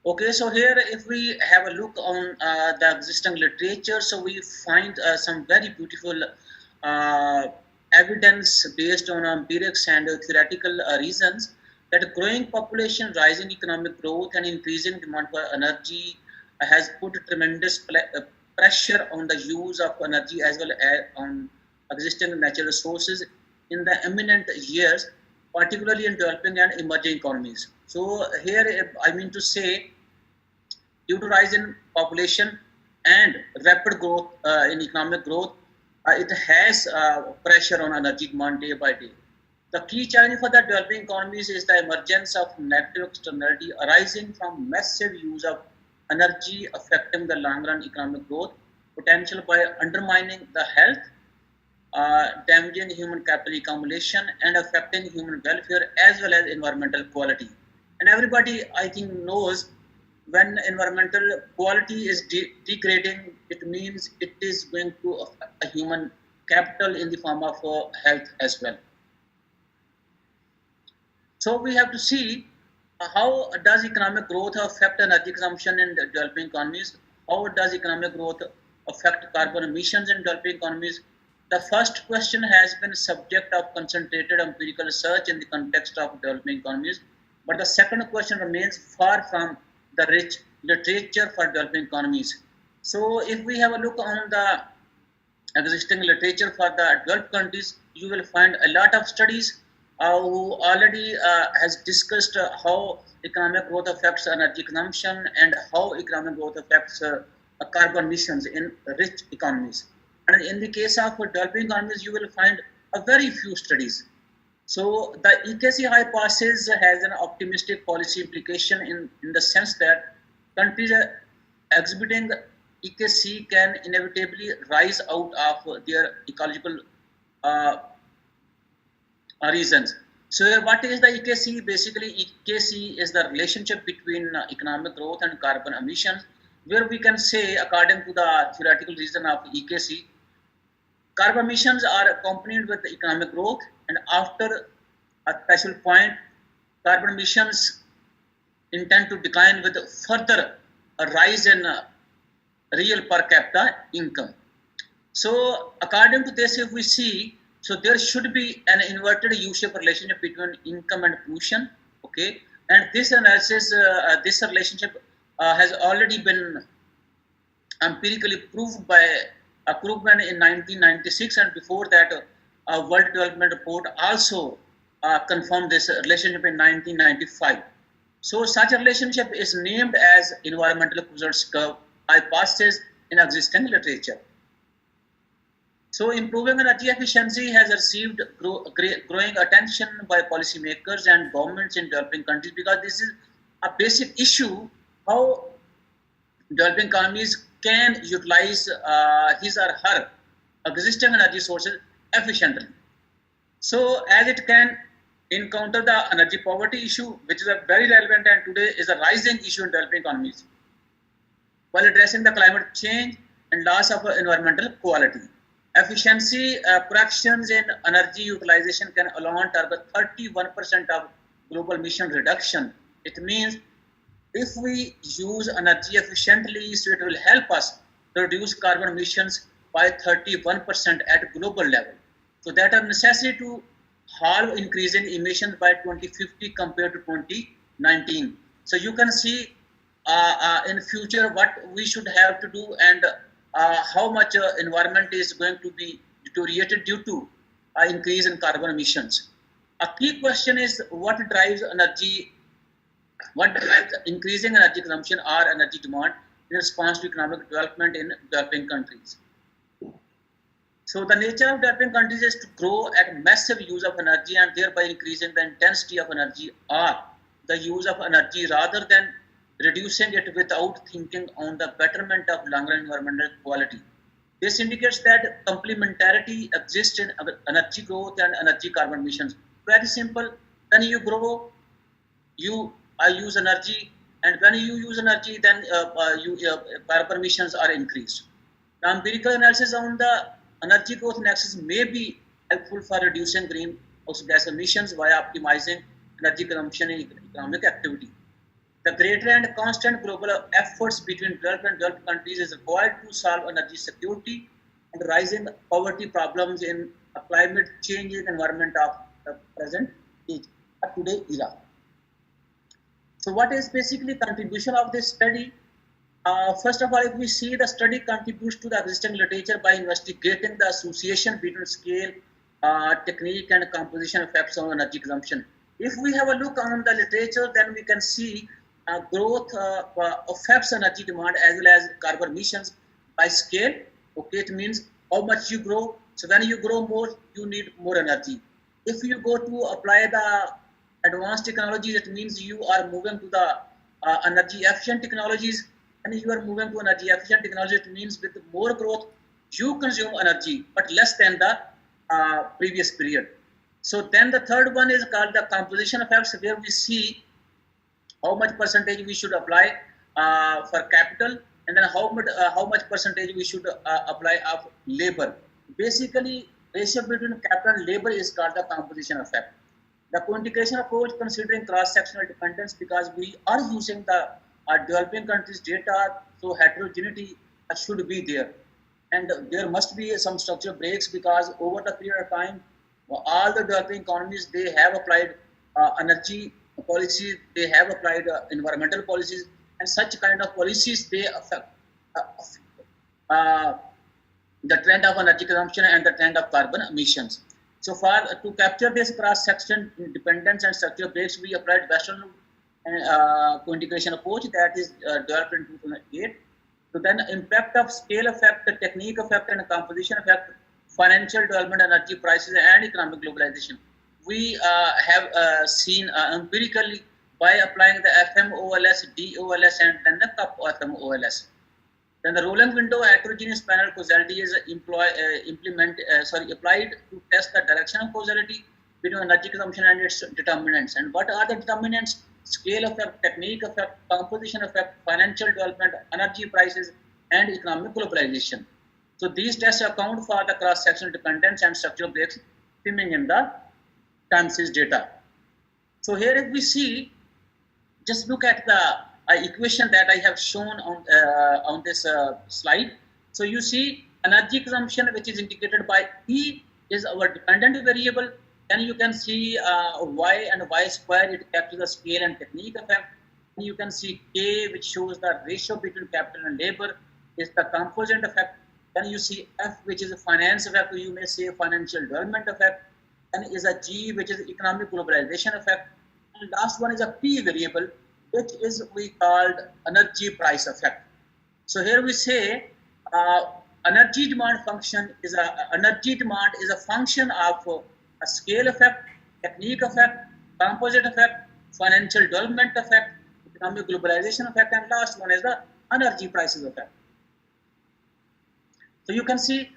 Okay, so here if we have a look on the existing literature, so we find some very beautiful evidence based on empirics and theoretical reasons that growing population, rising economic growth and increasing demand for energy has put tremendous pressure on the use of energy as well as on existing natural resources in the imminent years, particularly in developing and emerging economies. So here I mean to say, due to rise in population and rapid growth in economic growth, it has pressure on energy demand day by day. The key challenge for the developing economies is the emergence of negative externality arising from massive use of energy affecting the long-run economic growth potential by undermining the health, damaging human capital accumulation and affecting human welfare as well as environmental quality. And everybody I think knows when environmental quality is degrading, it means it is going to affect a human capital in the form of health as well. So we have to see how does economic growth affect energy consumption in developing economies? How does economic growth affect carbon emissions in developing economies? The first question has been subject of concentrated empirical research in the context of developing economies, but the second question remains far from the rich literature for developing economies. So if we have a look on the existing literature for the developed countries, you will find a lot of studies who already has discussed how economic growth affects energy consumption and how economic growth affects carbon emissions in rich economies. And in the case of developing economies, you will find a very few studies. So the EKC hypothesis has an optimistic policy implication in the sense that countries exhibiting EKC can inevitably rise out of their ecological reasons. So what is the EKC? Basically, EKC is the relationship between economic growth and carbon emissions, where we can say, according to the theoretical reason of EKC, carbon emissions are accompanied with economic growth, and after a threshold point, carbon emissions intend to decline with further a rise in real per capita income. So according to this, if we see, so there should be an inverted U-shaped relationship between income and pollution, okay? And this analysis, this relationship has already been empirically proved by Krugman in 1996, and before that, World Development Report also confirmed this relationship in 1995. So such a relationship is named as environmental results curve hypothesis in existing literature. So improving energy efficiency has received growing attention by policymakers and governments in developing countries, because this is a basic issue, how developing economies can utilize his or her existing energy sources efficiently. So as it can encounter the energy poverty issue, which is a very relevant and today is a rising issue in developing economies, while addressing the climate change and loss of environmental quality. Efficiency corrections in energy utilization can alone target 31% of global emission reduction. It means if we use energy efficiently, so it will help us to reduce carbon emissions by 31% at global level. So that are necessary to halve increasing emissions by 2050 compared to 2019. So you can see in future what we should have to do, and how much environment is going to be deteriorated due to increase in carbon emissions. A key question is what drives increasing energy consumption or energy demand in response to economic development in developing countries. So the nature of developing countries is to grow at massive use of energy and thereby increasing the intensity of energy or the use of energy rather than reducing it without thinking on the betterment of longer environmental quality. This indicates that complementarity exists in energy growth and energy carbon emissions. Very simple. When you grow, you use energy, and when you use energy, then carbon emissions are increased. Now, empirical analysis on the energy growth nexus may be helpful for reducing greenhouse gas emissions via optimizing energy consumption in economic activity. The greater and constant global efforts between developed and developed countries is required to solve energy security and rising poverty problems in a climate changing environment of the present age, today era. So what is basically contribution of this study? First of all, if we see, the study contributes to the existing literature by investigating the association between scale, technique and composition effects on energy consumption. If we have a look on the literature, then we can see growth affects energy demand as well as carbon emissions by scale. Okay, it means how much you grow. So when you grow more, you need more energy. If you go to apply the advanced technologies, it means you are moving to the energy efficient technologies. And if you are moving to energy efficient technology, it means with more growth, you consume energy, but less than the previous period. So then the third one is called the composition effects, where we see how much percentage we should apply for capital, and then how much percentage we should apply of labor. Basically, ratio between capital and labor is called the composition effect. The quantification approach considering cross-sectional dependence, because we are using the developing countries data, so heterogeneity should be there. And there must be some structural breaks, because over the period of time, all the developing economies, they have applied energy policies, they have applied environmental policies, and such kind of policies, they affect the trend of energy consumption and the trend of carbon emissions. So to capture this cross-section dependence and structural breaks, we applied Western co-integration approach that is developed in 2008. So then impact of scale effect, the technique effect, and composition effect, financial development, energy prices, and economic globalization. We have seen empirically by applying the FMOLS, DOLS, and then the CUP FMOLS. Then the rolling window heterogeneous panel causality is applied to test the direction of causality between energy consumption and its determinants. And what are the determinants? Scale effect, technique effect, composition effect, financial development, energy prices, and economic globalization. So these tests account for the cross-sectional dependence and structural breaks stemming in the time series data. So here if we see, just look at the equation that I have shown on this slide. So you see energy consumption, which is indicated by E, is our dependent variable. Then you can see Y and Y square, it captures the scale and technique effect. And you can see K, which shows the ratio between capital and labor, is the composite effect. Then you see F, which is a finance effect, you may say financial development effect. Then is a G, which is economic globalization effect. And last one is a P variable, which is we called energy price effect. So here we say energy demand is a function of a scale effect, technique effect, composite effect, financial development effect, economic globalization effect, and last one is the energy prices effect. So you can see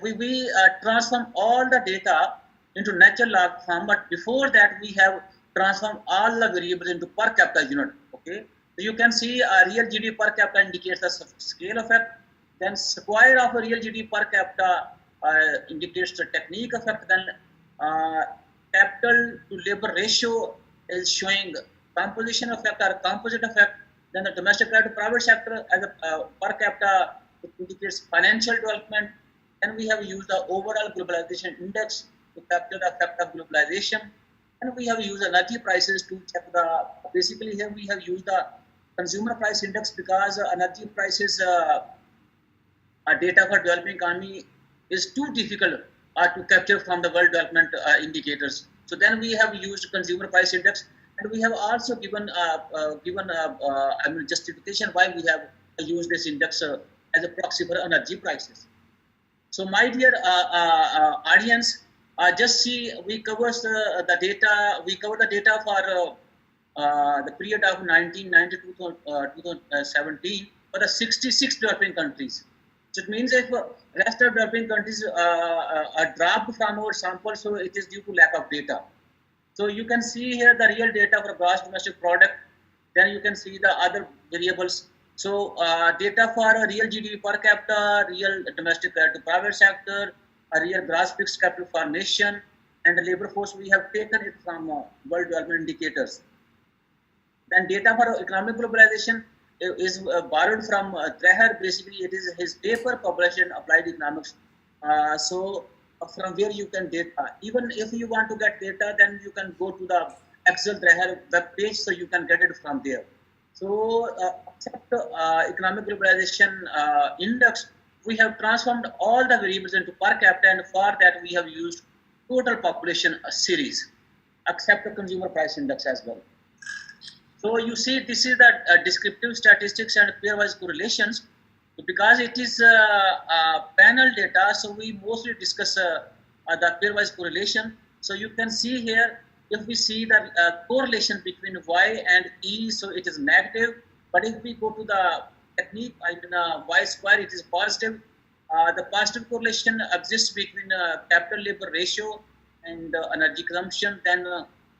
we transform all the data into natural log form, but before that we have transformed all the variables into per capita unit. Okay, so you can see real GDP per capita indicates the scale effect. Then square of a real GDP per capita indicates the technique effect. Then capital to labor ratio is showing composition effect or composite effect. Then the domestic to private sector as a per capita, it indicates financial development. Then we have used the overall globalization index to capture the effect of globalization. And we have used energy prices to check the, basically here we have used the consumer price index because energy prices data for developing economy is too difficult to capture from the world development indicators. So then we have used consumer price index, and we have also given justification why we have used this index as a proxy for energy prices. So my dear audience, just see we cover the data. We cover the data for the period of 1990 to 2017 for the 66 developing countries. So it means if rest of developing countries are dropped from our sample, so it is due to lack of data. So you can see here the real data for gross domestic product. Then you can see the other variables. So data for a real GDP per capita, real domestic to private sector, a real gross fixed capital formation, and the labor force, we have taken it from world development indicators. Then data for economic globalization is borrowed from Dreher. Basically, it is his paper published in Applied Economics. So from where you can data. Even if you want to get data, then you can go to the Excel Dreher web page, so you can get it from there. So except economic globalization index, we have transformed all the variables into per capita, and for that we have used total population series, except the consumer price index as well. So you see, this is the descriptive statistics and pairwise correlations. Because it is panel data, so we mostly discuss the pairwise correlation. So you can see here, if we see the correlation between Y and E, so it is negative. But if we go to the technique, Y square, it is positive. The positive correlation exists between capital labor ratio and energy consumption. Then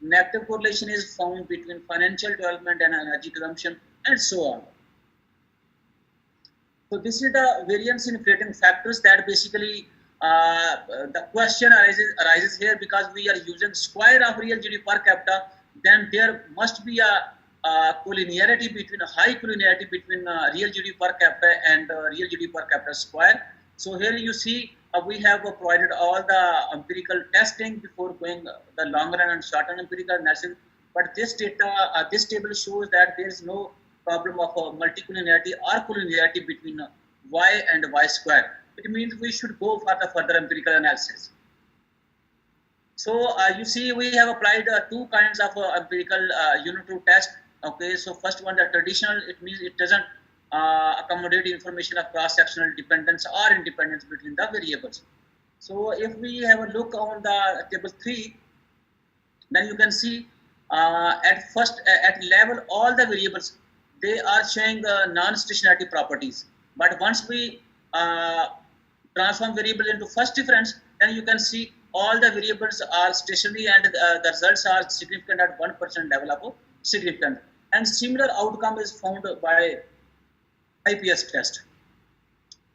negative correlation is found between financial development and energy consumption, and so on. So this is the variance in inflating factors that basically the question arises here, because we are using square of real GDP per capita. Then there must be a collinearity between high collinearity between real GDP per capita and real GDP per capita square. So here you see we have provided all the empirical testing before going the long run and short run empirical analysis. But this data, this table shows that there is no problem of multicollinearity or collinearity between Y and Y square. It means we should go for the further empirical analysis. So you see, we have applied two kinds of empirical unit to test. Okay, so first one, the traditional, it means it doesn't accommodate information of cross-sectional dependence or independence between the variables. So if we have a look on the table 3, then you can see at level all the variables, they are showing non-stationarity properties. But once we transform variable into first difference, then you can see all the variables are stationary and the results are significant at 1% level of significance. And similar outcome is found by IPS test.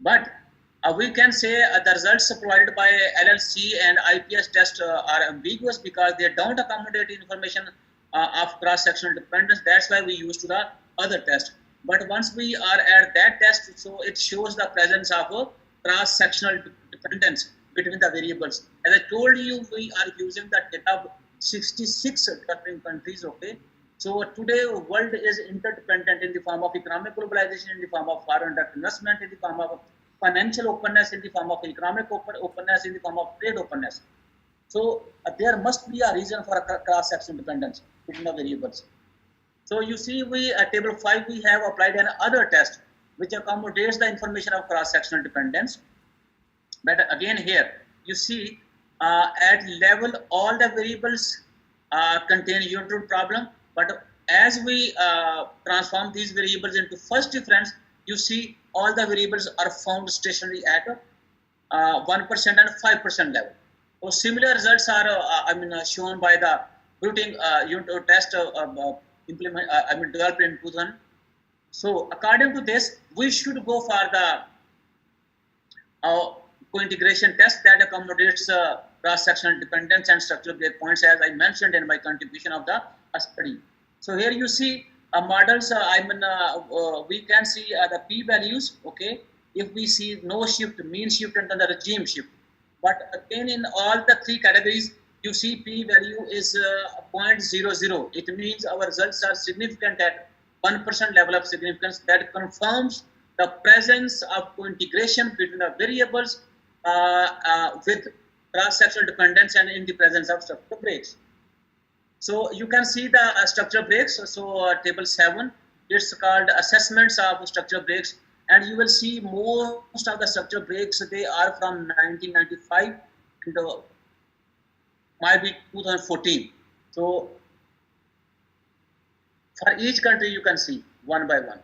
But we can say the results provided by LLC and IPS test are ambiguous because they don't accommodate information of cross-sectional dependence. That's why we use to the other test. But once we are at that test, so it shows the presence of a cross-sectional dependence between the variables. As I told you, we are using the data of 66 developing countries. Okay, so today world is interdependent in the form of economic globalization, in the form of foreign direct investment, in the form of financial openness, in the form of economic openness, in the form of trade openness. So there must be a reason for a cross-sectional dependence between the variables. So you see, we at table 5 we have applied an other test which accommodates the information of cross-sectional dependence. But again here you see at level all the variables contain unit root problem. But as we transform these variables into first difference, you see all the variables are found stationary at 1% and 5% level. So similar results are shown by the routing unit test developed in 2000. So according to this, we should go for the co-integration test that accommodates cross-sectional dependence and structural breakpoints, as I mentioned in my contribution of the study. So here you see models. We can see the p-values. Okay, if we see no shift, mean shift, and then the regime shift. But again, in all the three categories, you see p-value is 0.00. It means our results are significant at 1% level of significance. That confirms the presence of co-integration between the variables with cross-sectional dependence and in the presence of structural breaks. So you can see the structural breaks. So table 7, it's called assessments of structural breaks, and you will see most of the structural breaks, they are from 1995 to might be 2014. So for each country you can see one by one.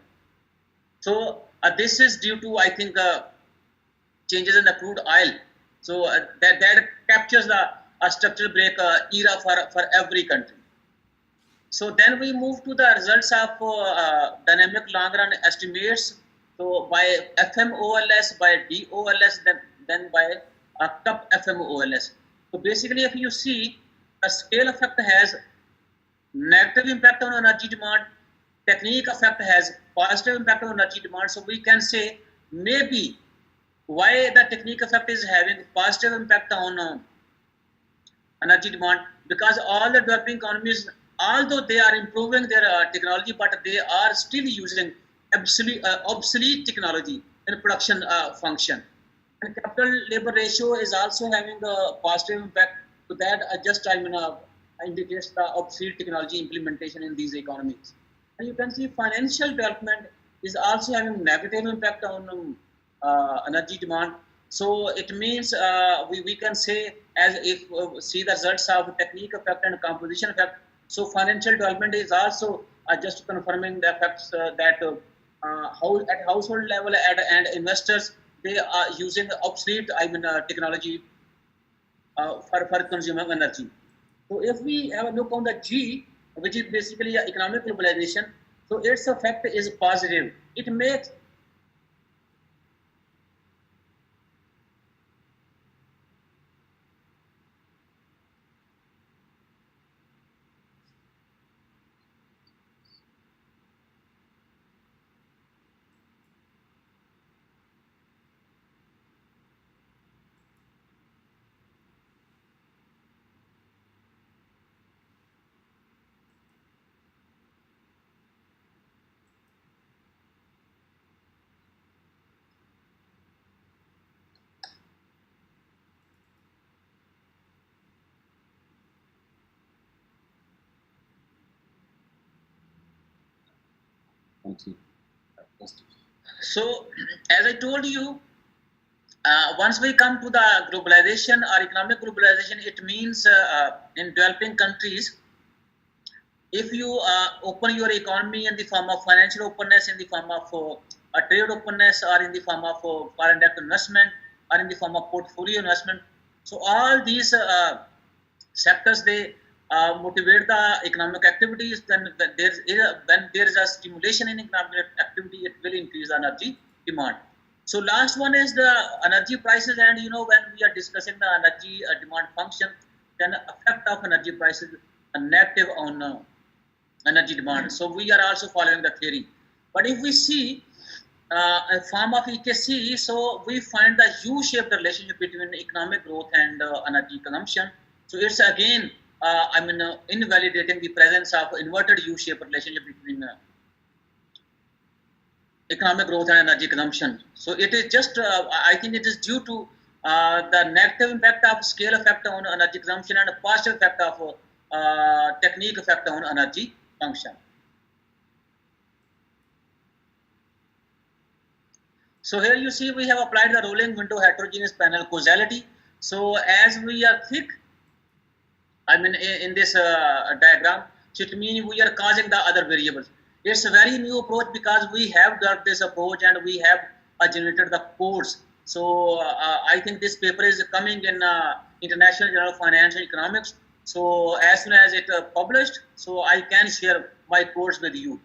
So this is due to, I think, changes in the crude oil. So that captures the structural break era for every country. So then we move to the results of dynamic long run estimates. So by FMOLS, by DOLS, then by CUP FMOLS. So basically, if you see, a scale effect has negative impact on energy demand, technique effect has positive impact on energy demand. So we can say maybe why the technique effect is having positive impact on energy demand, because all the developing economies, although they are improving their technology, but they are still using obsolete technology in production function. And capital labor ratio is also having a positive impact. So that indicates the obsolete technology implementation in these economies. And you can see financial development is also having negative impact on energy demand. So it means we can say, as if see the results of technique effect and composition effect. So financial development is also just confirming the effects that at household level and investors, they are using obsolete technology for consuming energy. So if we have a look on the G, which is basically economic globalization, so its effect is positive. It makes So, as I told you, once we come to the globalization or economic globalization, it means in developing countries, if you open your economy in the form of financial openness, in the form of trade openness, or in the form of foreign direct investment, or in the form of portfolio investment, so all these sectors, they motivate the economic activities. Then when there is a stimulation in economic activity, it will increase the energy demand. So last one is the energy prices, and when we are discussing the energy demand function, then effect of energy prices a negative on energy demand. So we are also following the theory. But if we see a form of EKC, so we find the U-shaped relationship between economic growth and energy consumption. So it's again, invalidating the presence of inverted U-shaped relationship between economic growth and energy consumption. So it is just, I think it is due to the negative impact of scale effect on energy consumption and a positive effect of technique effect on energy function. So here you see we have applied the rolling window heterogeneous panel causality. So as we are thick, in this diagram, so it means we are causing the other variables. It's a very new approach because we have developed this approach and we have generated the codes. So I think this paper is coming in International Journal of Finance and Economics. So as soon as it published, so I can share my codes with you.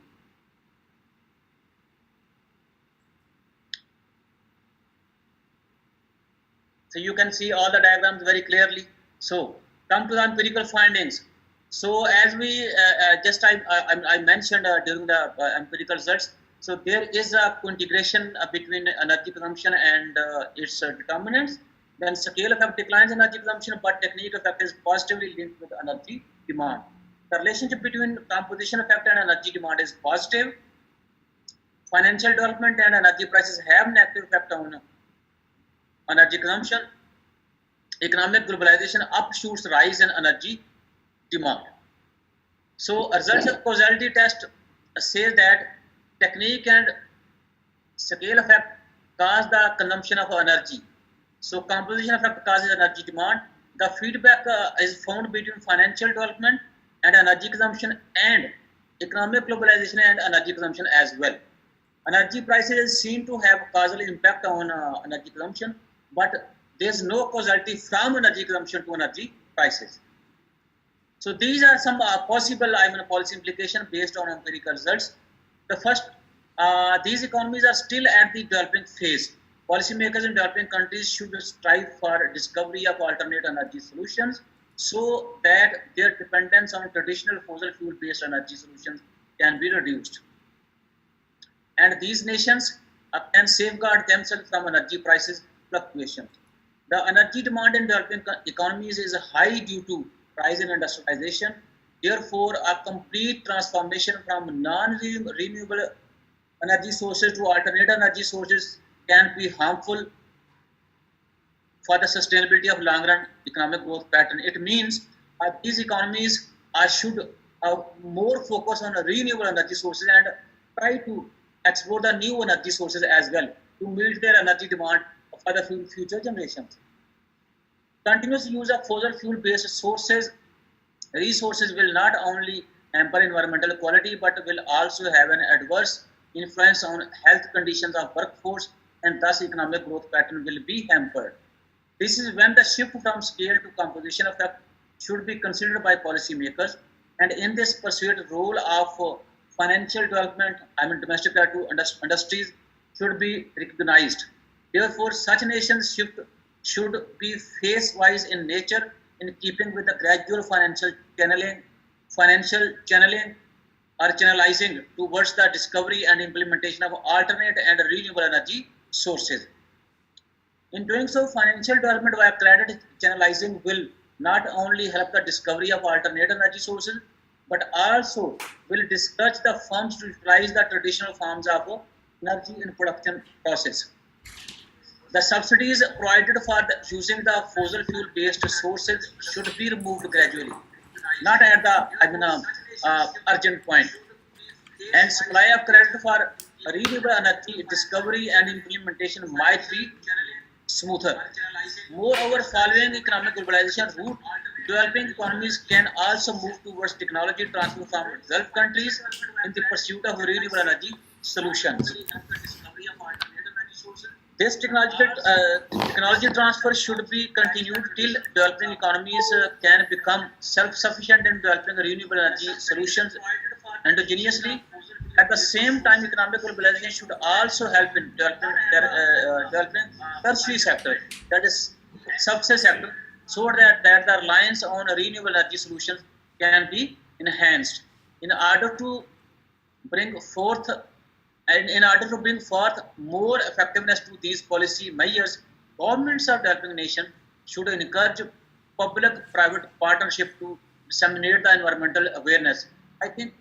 So you can see all the diagrams very clearly. So come to the empirical findings. So as we I mentioned during the empirical results, so there is a co-integration between energy consumption and its determinants. Then scale effect declines energy consumption, but technique effect is positively linked with energy demand. The relationship between composition effect and energy demand is positive. Financial development and energy prices have negative effect on energy consumption. Economic globalization upshoots rise in energy demand. So results of causality test says that technique and scale effect cause the consumption of energy. So composition effect causes energy demand. The feedback is found between financial development and energy consumption and economic globalization and energy consumption as well. Energy prices is seen to have causal impact on energy consumption, but there is no causality from energy consumption to energy prices. So these are some possible policy implications based on empirical results. The first, these economies are still at the developing phase. Policymakers in developing countries should strive for discovery of alternate energy solutions so that their dependence on traditional fossil fuel-based energy solutions can be reduced. And these nations can safeguard themselves from energy prices fluctuations. The energy demand in developing economies is high due to rise in industrialization. Therefore, a complete transformation from non-renewable energy sources to alternate energy sources can be harmful for the sustainability of long-run economic growth pattern. It means these economies should more focus on renewable energy sources and try to explore the new energy sources as well to meet their energy demand for the future generations. Continuous use of fossil fuel-based resources will not only hamper environmental quality but will also have an adverse influence on health conditions of workforce, and thus economic growth pattern will be hampered. This is when the shift from scale to composition effect should be considered by policymakers, and in this pursuit, role of financial development, domestic to industries should be recognized. Therefore, such nations shift should be phase-wise in nature, in keeping with the gradual financial channeling or channelizing towards the discovery and implementation of alternate and renewable energy sources. In doing so, financial development via credit channelizing will not only help the discovery of alternate energy sources, but also will discourage the firms to utilize the traditional forms of energy in production process. The subsidies provided for using the fossil fuel-based sources should be removed gradually, not at the urgent point. and supply of credit for renewable energy discovery and implementation might be smoother. Moreover, following economic globalization route, developing economies can also move towards technology transfer from developed countries in the pursuit of renewable energy solutions. This technology transfer should be continued till developing economies can become self-sufficient in developing renewable energy solutions endogenously. At the same time, economic globalization should also help in developing tertiary sector, that is subsistence sector, so that the reliance on renewable energy solutions can be enhanced. In order to bring forth more effectiveness to these policy measures, governments of developing nations should encourage public-private partnership to disseminate the environmental awareness. I think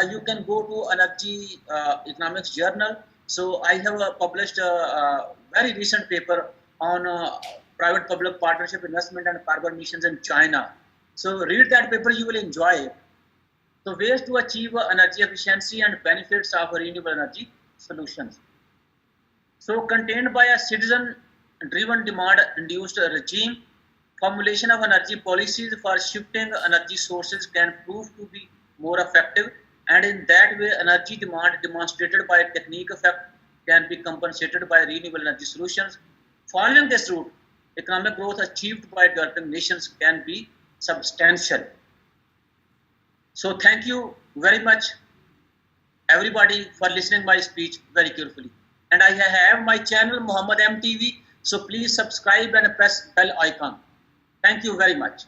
you can go to Energy Economics Journal. So I have published a very recent paper on private-public partnership investment and carbon emissions in China. So read that paper, you will enjoy it. So ways to achieve energy efficiency and benefits of renewable energy solutions. So contained by a citizen-driven demand-induced regime, formulation of energy policies for shifting energy sources can prove to be more effective, and in that way energy demand demonstrated by a technique effect can be compensated by renewable energy solutions. Following this route, economic growth achieved by developing nations can be substantial. So thank you very much everybody for listening my speech very carefully. And I have my channel Muhammad MTV, so please subscribe and press bell icon. Thank you very much.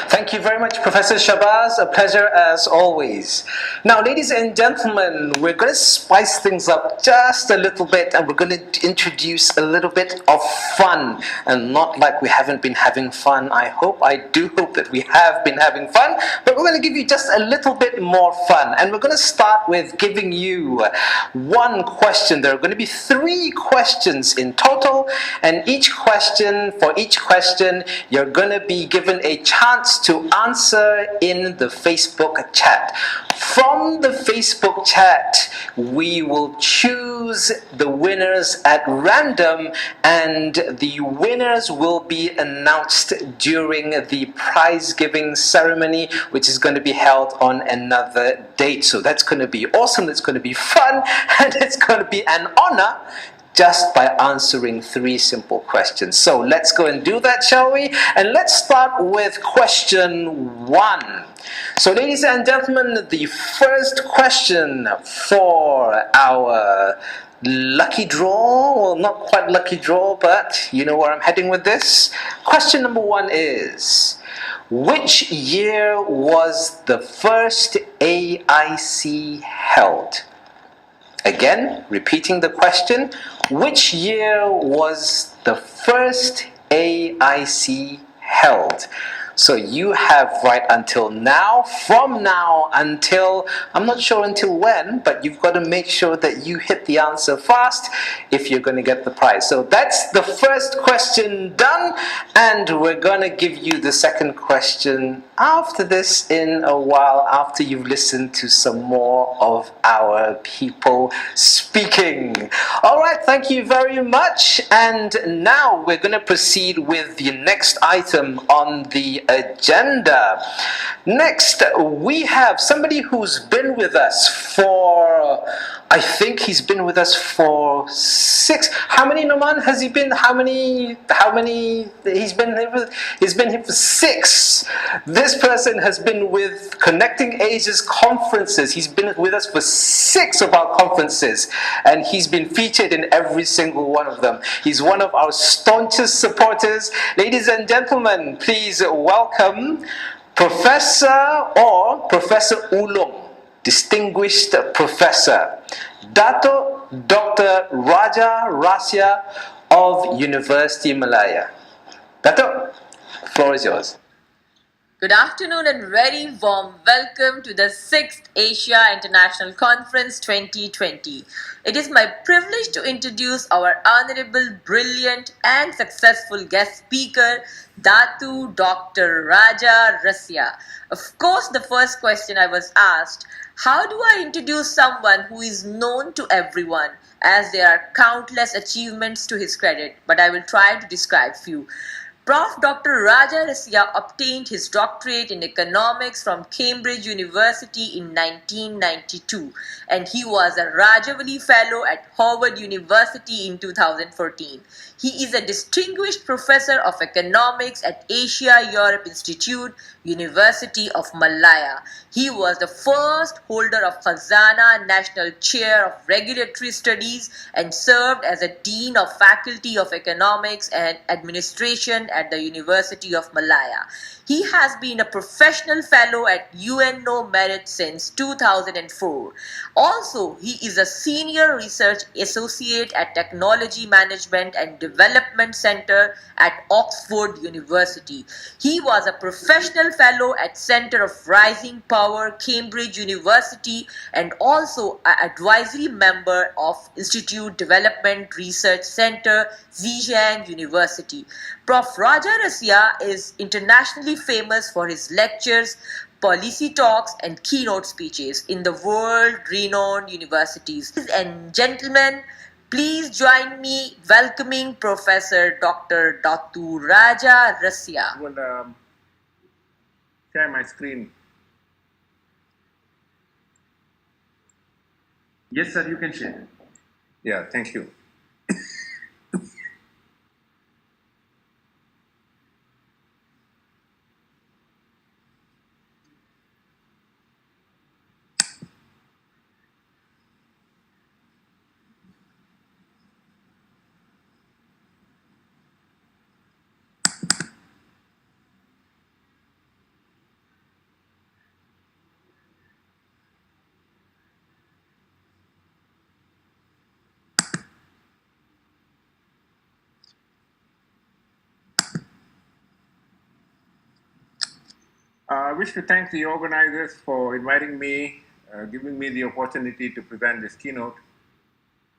Thank you very much, Professor Shabazz. A pleasure as always. Now, ladies and gentlemen, we're going to spice things up just a little bit, and we're going to introduce a little bit of fun. And not like we haven't been having fun. I do hope that we have been having fun, but we're going to give you just a little bit more fun. And we're going to start with giving you one question. There are going to be 3 questions in total, and for each question, you're going to be given a chance to answer in the Facebook chat. From the Facebook chat, we will choose the winners at random, and the winners will be announced during the prize giving ceremony, which is going to be held on another date. So that's going to be awesome, it's going to be fun, and it's going to be an honor just by answering 3 simple questions. So let's go and do that, shall we? And let's start with question 1. So ladies and gentlemen, the first question for our lucky draw, well, not quite lucky draw, but you know where I'm heading with this. Question number 1 is, which year was the first AIC held? Again, repeating the question, which year was the first AIC held? So you have right until now, from now until, I'm not sure until when, but you've got to make sure that you hit the answer fast if you're going to get the prize. So that's the first question done, and we're going to give you the second question after this in a while, after you've listened to some more of our people speaking. All right, thank you very much. And now we're going to proceed with the next item on the agenda. Next, we have somebody who's been with us for, I think he's been with us for 6. How many, Noman, has he been? How many, he's been here for? He's been here for 6. This person has been with Connecting Asia's conferences. He's been with us for 6 of our conferences, and he's been featured in every single one of them. He's one of our staunchest supporters. Ladies and gentlemen, please welcome Professor Ulung, Distinguished Professor, Dr. Raja Rasya of University Malaya. Dato', floor is yours. Good afternoon and very warm welcome to the 6th Asia International Conference 2020. It is my privilege to introduce our honorable, brilliant and successful guest speaker, Datu Dr. Raja Rasya. Of course, the first question I was asked, how do I introduce someone who is known to everyone, as there are countless achievements to his credit, but I will try to describe few. Prof. Dr. Raja Rasya obtained his doctorate in economics from Cambridge University in 1992, and he was a Rajavali Fellow at Harvard University in 2014. He is a distinguished professor of economics at Asia Europe Institute, University of Malaya. He was the first holder of Khazana National Chair of Regulatory Studies and served as a Dean of Faculty of Economics and Administration at the University of Malaya. He has been a professional fellow at UNO Merit since 2004. Also, he is a senior research associate at Technology Management and Development Center at Oxford University. He was a professional fellow at Center of Rising Power, Cambridge University, and also an advisory member of Institute Development Research Center, Zhejiang University. Prof. Raja Rasya is internationally famous for his lectures, policy talks, and keynote speeches in the world-renowned universities. Ladies and gentlemen, please join me welcoming Professor Dr. Datu Raja Rasya. I will share my screen. Yes, sir, you can share. Yeah, thank you. I wish to thank the organizers for inviting me, giving me the opportunity to present this keynote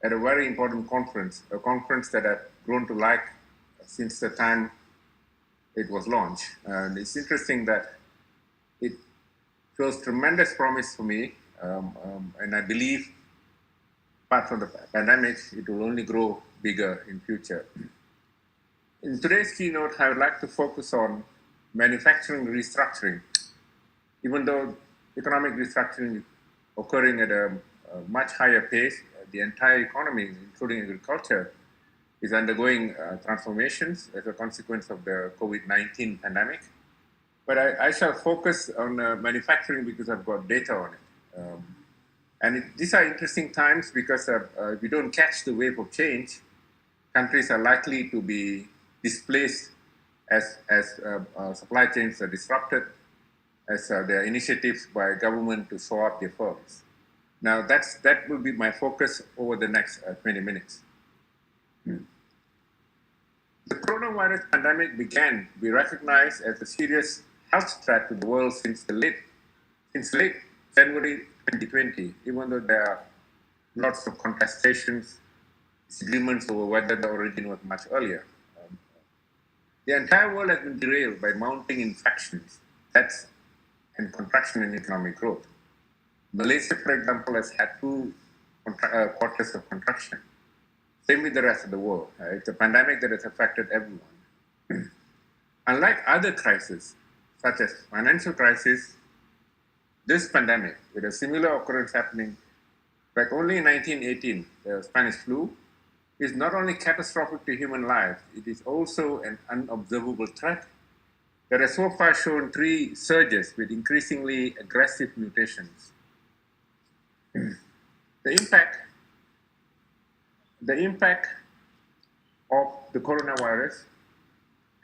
at a very important conference, a conference that I've grown to like since the time it was launched. And it's interesting that it shows tremendous promise for me, and I believe, apart from the pandemic, it will only grow bigger in future. In today's keynote, I would like to focus on manufacturing restructuring. Even though economic restructuring is occurring at a much higher pace, the entire economy, including agriculture, is undergoing transformations as a consequence of the COVID-19 pandemic. But I shall focus on manufacturing because I've got data on it. These are interesting times because if we don't catch the wave of change, countries are likely to be displaced as supply chains are disrupted, as there are initiatives by government to shore up their firms. Now that will be my focus over the next 20 minutes. The coronavirus pandemic began to be recognized as a serious health threat to the world since late January 2020, even though there are lots of contestations, disagreements over whether the origin was much earlier. The entire world has been derailed by mounting infections, deaths, and contraction in economic growth. Malaysia, for example, has had 2 quarters of contraction. Same with the rest of the world. It's a pandemic that has affected everyone. Unlike other crises, such as financial crisis, this pandemic, with a similar occurrence happening, like only in 1918, the Spanish flu, is not only catastrophic to human life, it is also an unobservable threat that has so far shown 3 surges with increasingly aggressive mutations. The impact of the coronavirus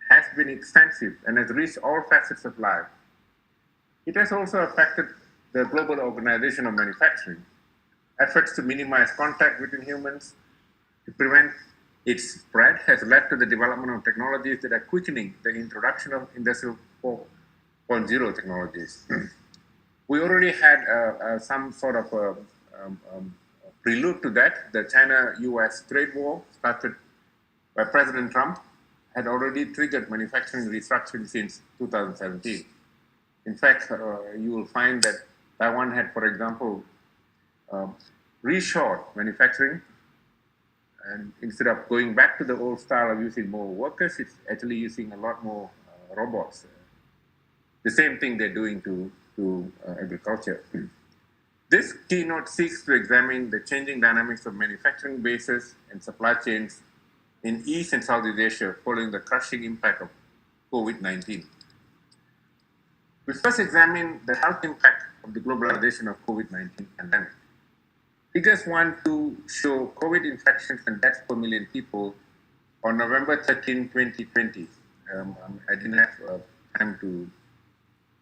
has been extensive and has reached all facets of life. It has also affected the global organization of manufacturing. Efforts to minimize contact between humans to prevent its spread has led to the development of technologies that are quickening the introduction of Industry 4.0 technologies. We already had some sort of prelude to that. The China-US trade war started by President Trump had already triggered manufacturing restructuring since 2017. In fact, you will find that Taiwan had, for example, reshored manufacturing, and instead of going back to the old style of using more workers, it's actually using a lot more robots. The same thing they're doing to agriculture. This keynote seeks to examine the changing dynamics of manufacturing bases and supply chains in East and Southeast Asia following the crushing impact of COVID-19. We first examine the health impact of the globalization of COVID-19 pandemic. Figures 1 to show COVID infections and deaths per million people on November 13, 2020. I didn't have time to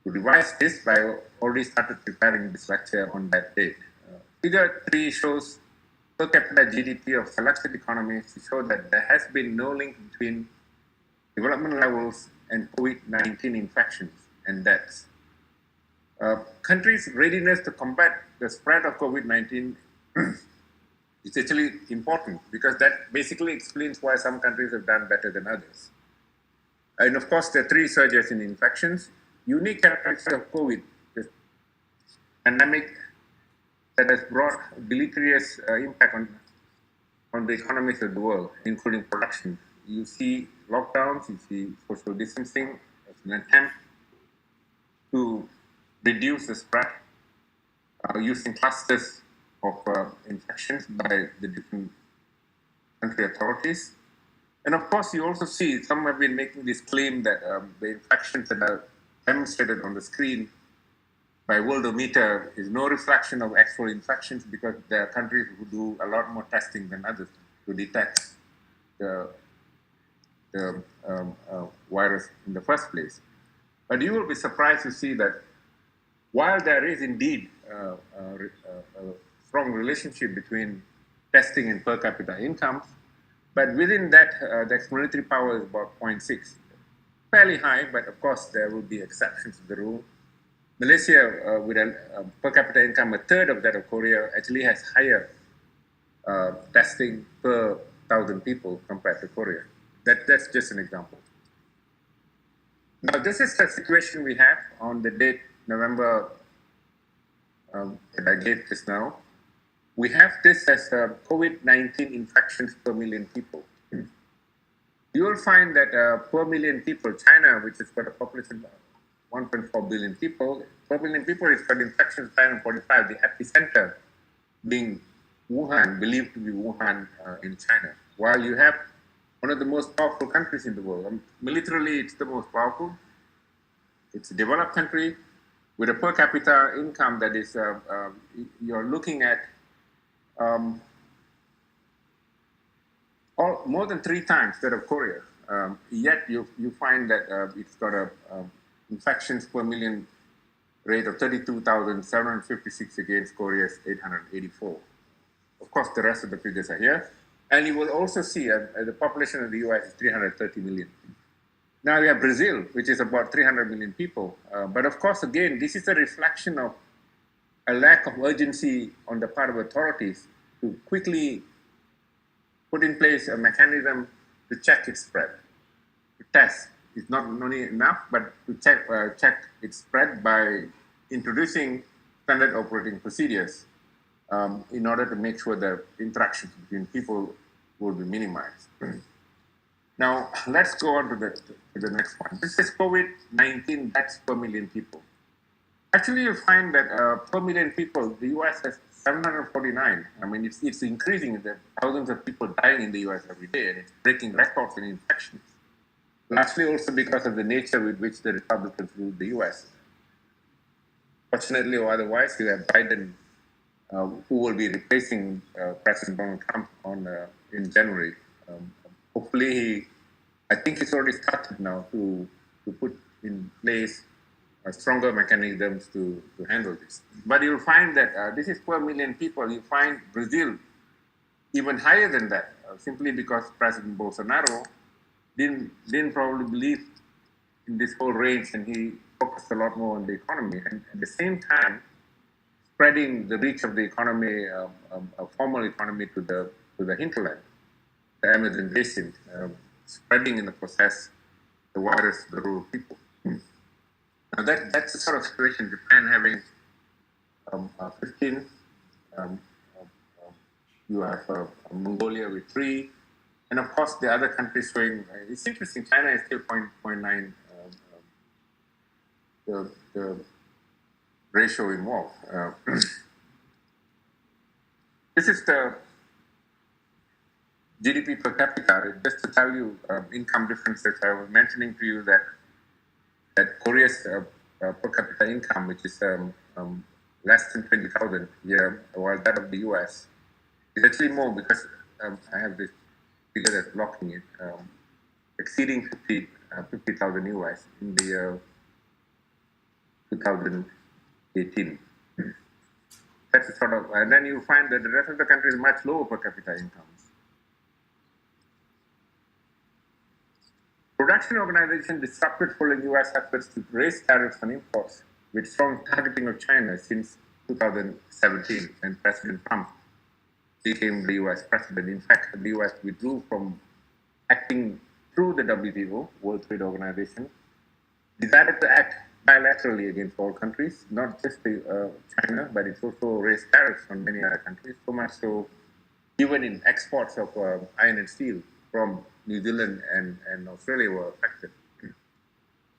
revise this, but I already started preparing this lecture on that date. Figure 3 shows per capita GDP of selected economies to show that there has been no link between development levels and COVID-19 infections and deaths. Countries' readiness to combat the spread of COVID-19 is actually important because that basically explains why some countries have done better than others. And of course, there are 3 surges in infections. Unique characteristics of COVID, the pandemic that has brought deleterious impact on the economies of the world, including production. You see lockdowns, you see social distancing as an attempt to reduce the spread using clusters of infections by the different country authorities. And of course, you also see some have been making this claim that the infections that are demonstrated on the screen by Worldometer is no reflection of actual infections because there are countries who do a lot more testing than others to detect the virus in the first place. But you will be surprised to see that while there is indeed a strong relationship between testing and per capita incomes, but within that, the explanatory power is about 0.6. Fairly high, but of course there will be exceptions to the rule. Malaysia, with a per capita income a third of that of Korea, actually has higher testing per 1,000 people compared to Korea. That's just an example. Now, this is the situation we have on the date November that I gave just now. We have this as COVID-19 infections per million people. You will find that per million people, China, which has got a population of 1.4 billion people, per million people is got infections 545, the epicenter being Wuhan, believed to be Wuhan in China. While you have one of the most powerful countries in the world, militarily it's the most powerful. It's a developed country with a per capita income that is, you're looking at more than 3 times that of Korea. Yet you find that it's got a infections per million rate of 32,756 against Korea's 884. Of course, the rest of the figures are here. And you will also see the population of the US is 330 million. Now we have Brazil, which is about 300 million people. But of course, again, this is a reflection of a lack of urgency on the part of authorities to quickly put in place a mechanism to check its spread. To test is not only enough, but to check its spread by introducing standard operating procedures in order to make sure that interactions between people will be minimized. Now, let's go on to the next one. This is COVID-19 deaths per million people. Actually, you find that per million people, the US has 749. I mean, it's increasing. There are thousands of people dying in the US every day, and it's breaking records in infections. Largely also because of the nature with which the Republicans rule the US. Fortunately or otherwise, you have Biden, who will be replacing President Donald Trump in January. Hopefully, I think it's already started now to put in place stronger mechanisms to handle this. But you'll find that this is per million people. You find Brazil even higher than that, simply because President Bolsonaro didn't probably believe in this whole range, and he focused a lot more on the economy, and at the same time, spreading the reach of the economy, a formal economy to the hinterland, the Amazon basin, spreading in the process the virus to the rural people. Now that's the sort of situation. Japan having 15, you have Mongolia with 3, and of course the other countries showing. It's interesting. China is still 0.9. The ratio involved. This is the GDP per capita. Just to tell you income differences, I was mentioning to you that Korea's per capita income, which is less than 20,000 a year, while that of the US is actually more, because I have this figure that's blocking it, exceeding 50,000 US in the year 2018. That's a sort of, and then you find that the rest of the country is much lower per capita incomes. Production organization disrupted following US efforts to raise tariffs on imports, with strong targeting of China since 2017, when President Trump became the US president. In fact, the US withdrew from acting through the WTO, World Trade Organization, decided to act bilaterally against all countries, not just China, but it also raised tariffs on many other countries, so much so even in exports of iron and steel from New Zealand and Australia were affected.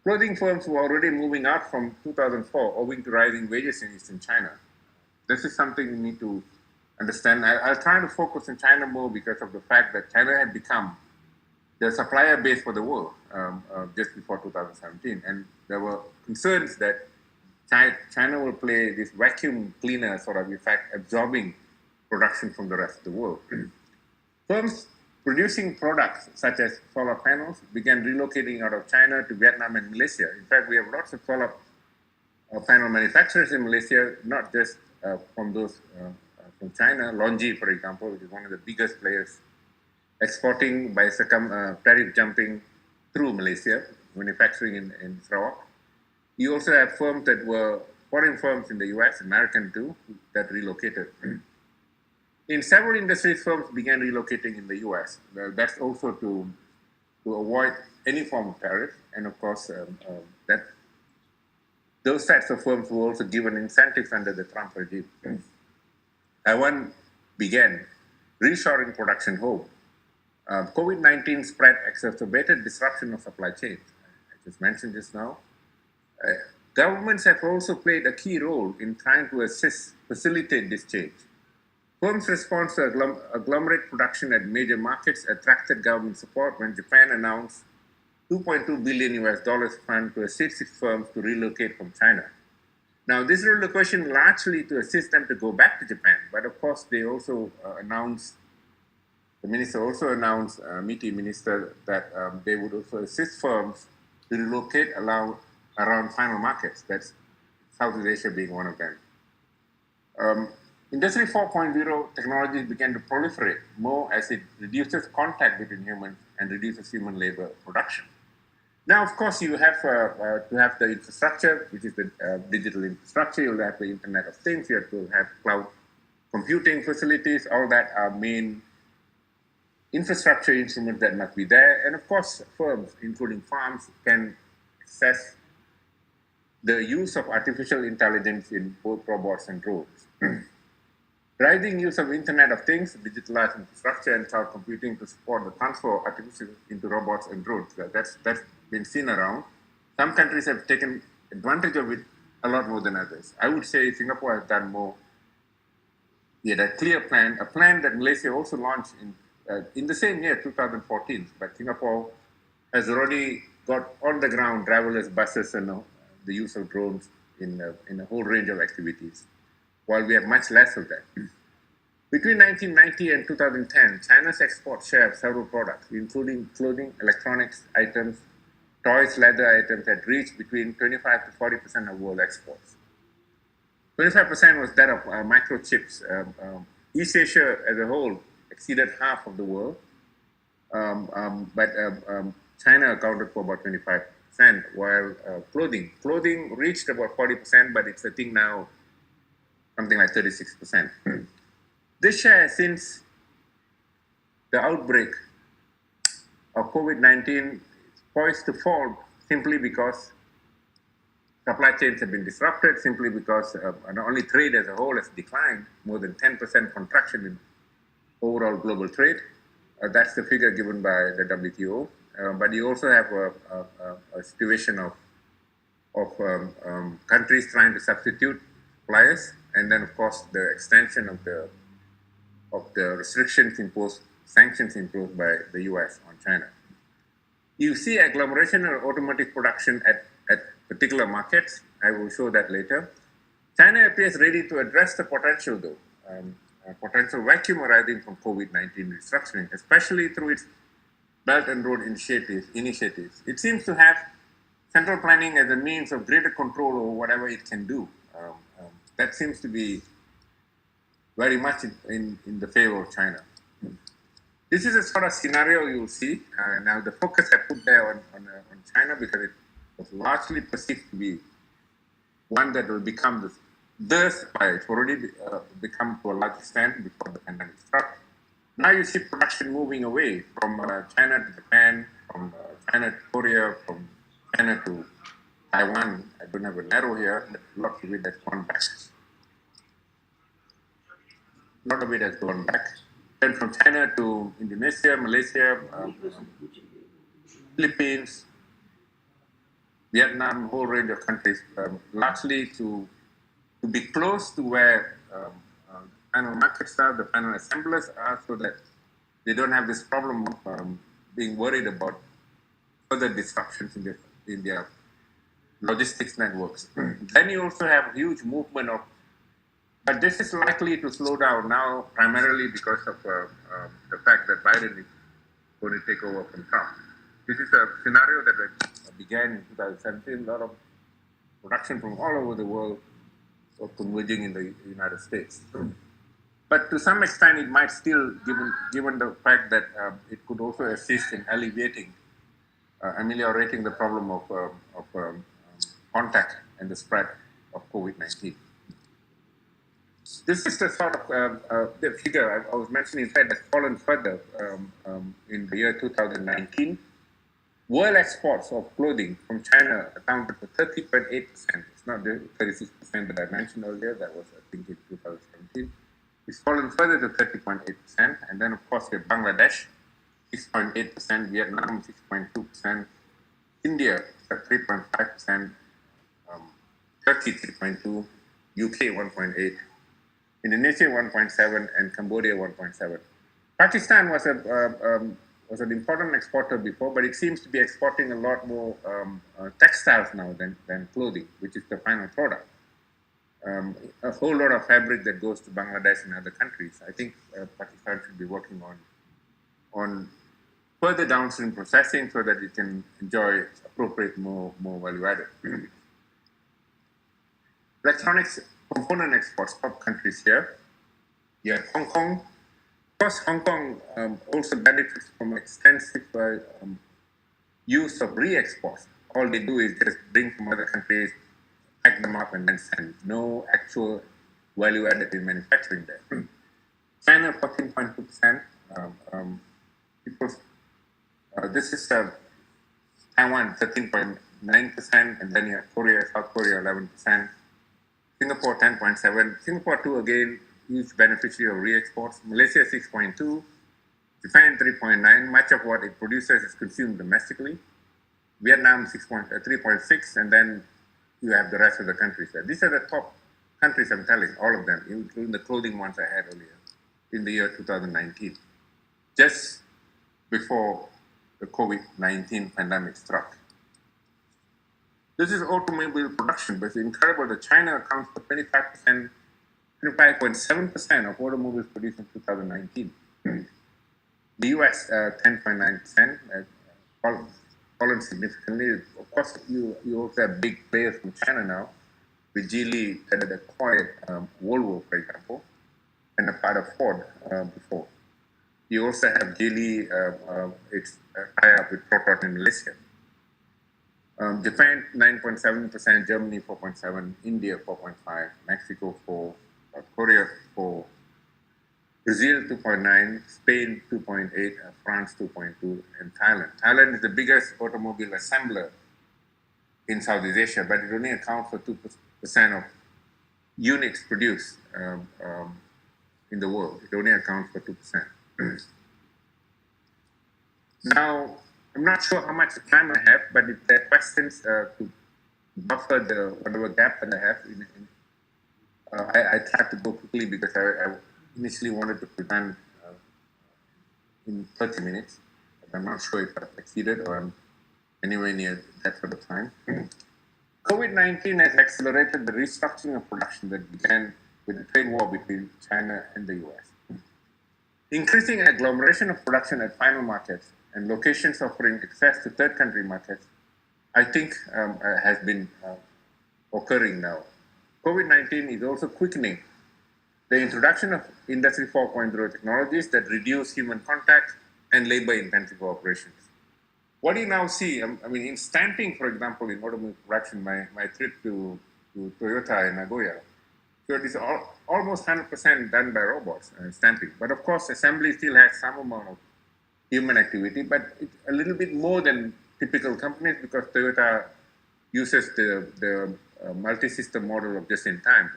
Clothing firms were already moving out from 2004 owing to rising wages in Eastern China. This is something you need to understand. I'll try to focus on China more because of the fact that China had become the supplier base for the world just before 2017. And there were concerns that China will play this vacuum cleaner sort of effect, absorbing production from the rest of the world. Firms producing products such as solar panels began relocating out of China to Vietnam and Malaysia. In fact, we have lots of solar panel manufacturers in Malaysia, not just from those from China. Longi, for example, which is one of the biggest players, exporting by tariff jumping through Malaysia, manufacturing in Sarawak. You also have firms that were foreign firms in the US, American too, that relocated. In several industries, firms began relocating in the US. That's also to avoid any form of tariff. And of course, that those sets of firms were also given incentives under the Trump regime. Taiwan began reshoring production home. COVID-19 spread exacerbated disruption of supply chains. I just mentioned this now. Governments have also played a key role in trying to facilitate this change. Firms' response to agglomerate production at major markets attracted government support when Japan announced $2.2 billion fund to assist its firms to relocate from China. Now, this relocation largely to assist them to go back to Japan, but of course they also the minister also announced, MITI minister, that they would also assist firms to relocate around final markets. That's Southeast Asia being one of them. Industry 4.0 technologies began to proliferate more as it reduces contact between humans and reduces human labor production. Now, of course, you have to have the infrastructure, which is the digital infrastructure. You'll have the Internet of Things. You have to have cloud computing facilities. All that are main infrastructure instruments that must be there. And of course, firms, including farms, can access the use of artificial intelligence in both robots and drones. Rising use of Internet of Things, digitalized infrastructure, and cloud computing to support the transfer of artificial into robots and drones. That's been seen around. Some countries have taken advantage of it a lot more than others. I would say Singapore has done more. We had a clear plan, a plan that Malaysia also launched in the same year, 2014. But Singapore has already got on the ground driverless buses and the use of drones in a whole range of activities, while we have much less of that. Between 1990 and 2010, China's export share of several products, including clothing, electronics items, toys, leather items, had reached between 25 to 40% of world exports. 25% was that of microchips. East Asia as a whole exceeded half of the world, but China accounted for about 25% while clothing reached about 40%, but it's I think now something like 36%. This share since the outbreak of COVID-19 is poised to fall simply because supply chains have been disrupted, simply because not only trade as a whole has declined, more than 10% contraction in overall global trade. That's the figure given by the WTO. But you also have a situation of countries trying to substitute suppliers, and then of course the extension of the restrictions imposed, sanctions imposed by the US on China. You see agglomeration of automotive production at particular markets. I will show that later. China appears ready to address the potential, though, potential vacuum arising from COVID-19 restructuring, especially through its Belt and Road initiatives. It seems to have central planning as a means of greater control over whatever it can do. That seems to be very much in the favor of China. This is a sort of scenario you'll see. Now, the focus I put there on China because it was largely perceived to be one that will become the supplier. It's already become to a large extent before the pandemic struck. Now you see production moving away from China to Japan, from China to Korea, from China to Taiwan. I don't have an arrow here, but lots of it has gone back. A lot of it has gone back. Then from China to Indonesia, Malaysia, Philippines, Vietnam, a whole range of countries, largely to be close to where panel markets are, the panel assemblers are, so that they don't have this problem of being worried about further disruptions in their logistics networks. Then you also have a huge movement of, but this is likely to slow down now, primarily because of the fact that Biden is going to take over from Trump. This is a scenario that began in 2017. A lot of production from all over the world was converging in the United States. But to some extent, it might still, given the fact that it could also assist in ameliorating the problem of contact and the spread of COVID-19. This is the sort of the figure I was mentioning, that has fallen further in the year 2019. World exports of clothing from China accounted for 30.8%. It's not the 36% that I mentioned earlier. That was, I think, in 2017. It's fallen further to 30.8%. And then, of course, we have Bangladesh, 6.8%, Vietnam, 6.2%, India, 3.5%, Turkey, 3.2%, UK, 1.8%, Indonesia, 1.7%, and Cambodia, 1.7%. Pakistan was an important exporter before, but it seems to be exporting a lot more textiles now than clothing, which is the final product. A whole lot of fabric that goes to Bangladesh and other countries. I think Pakistan should be working on further downstream processing so that it can enjoy appropriate more value added. Electronics component exports, top countries here. You have Hong Kong. Of course, Hong Kong also benefits from extensive use of re-exports. All they do is just bring from other countries, pack them up, and then send. No actual value added in manufacturing there. China, 14.2%. This is Taiwan, 13.9%, and then you have Korea, South Korea, 11%. Singapore, 10.7%. Singapore, too, again, huge beneficiary of re-exports. Malaysia, 6.2%. Japan, 3.9%. Much of what it produces is consumed domestically. Vietnam, 3.6%, and then you have the rest of the countries there. These are the top countries I'm telling, all of them, including the clothing ones I had earlier in the year 2019, just before the COVID-19 pandemic struck. This is automobile production, but it's incredible that China accounts for 25.7% of automobiles produced in 2019. The US, 10.9%, fallen significantly. Of course, you also have big players from China now, with Geely that had acquired Volvo, for example, and a part of Ford before. You also have Geely, it's tie up with Proton in Malaysia. Japan 9.7%, Germany 4.7%, India 4.5%, Mexico 4%, South Korea 4%, Brazil 2.9%, Spain 2.8%, France 2.2%, and Thailand. Thailand is the biggest automobile assembler in Southeast Asia, but it only accounts for 2% of units produced in the world. It only accounts for 2%. Now, I'm not sure how much time I have, but if there are questions to buffer the whatever gap that I have, I tried to go quickly because I initially wanted to present in 30 minutes. But I'm not sure if I've exceeded or I'm anywhere near that sort of time. COVID-19 has accelerated the restructuring of production that began with the trade war between China and the US. Increasing agglomeration of production at final markets and locations offering access to third country markets, I think has been occurring now. COVID-19 is also quickening the introduction of Industry 4.0 technologies that reduce human contact and labor-intensive operations. What do you now see? I mean, in stamping, for example, in automobile production, my trip to Toyota in Nagoya, so it is almost 100% done by robots, stamping. But of course, assembly still has some amount of human activity, but it's a little bit more than typical companies because Toyota uses the multi-system model of just-in-time.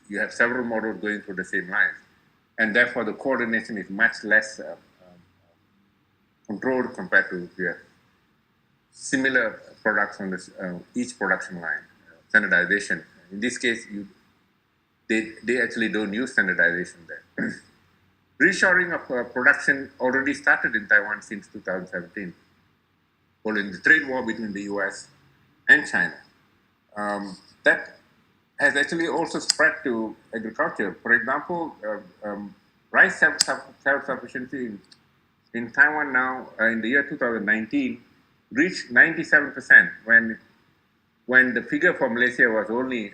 You have several models going through the same lines, and therefore the coordination is much less controlled compared to similar products on this, each production line. Standardization. In this case, they actually don't use standardization there. Reshoring of production already started in Taiwan since 2017, following the trade war between the US and China. That has actually also spread to agriculture. For example, rice self-sufficiency in Taiwan now, in the year 2019, reached 97%, when the figure for Malaysia was only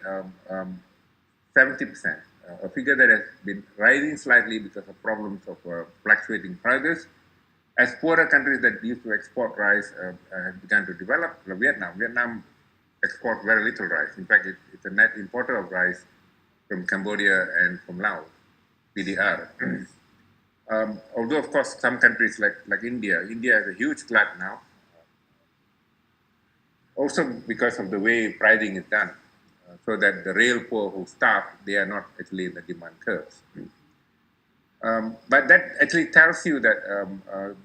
70%, a figure that has been rising slightly because of problems of fluctuating prices. As poorer countries that used to export rice have begun to develop, Vietnam exports very little rice. In fact, it's a net importer of rice from Cambodia and from Laos, PDR. Although, of course, some countries like India has a huge glut now, also because of the way pricing is done, so that the real poor who starve, they are not actually in the demand curves. But that actually tells you that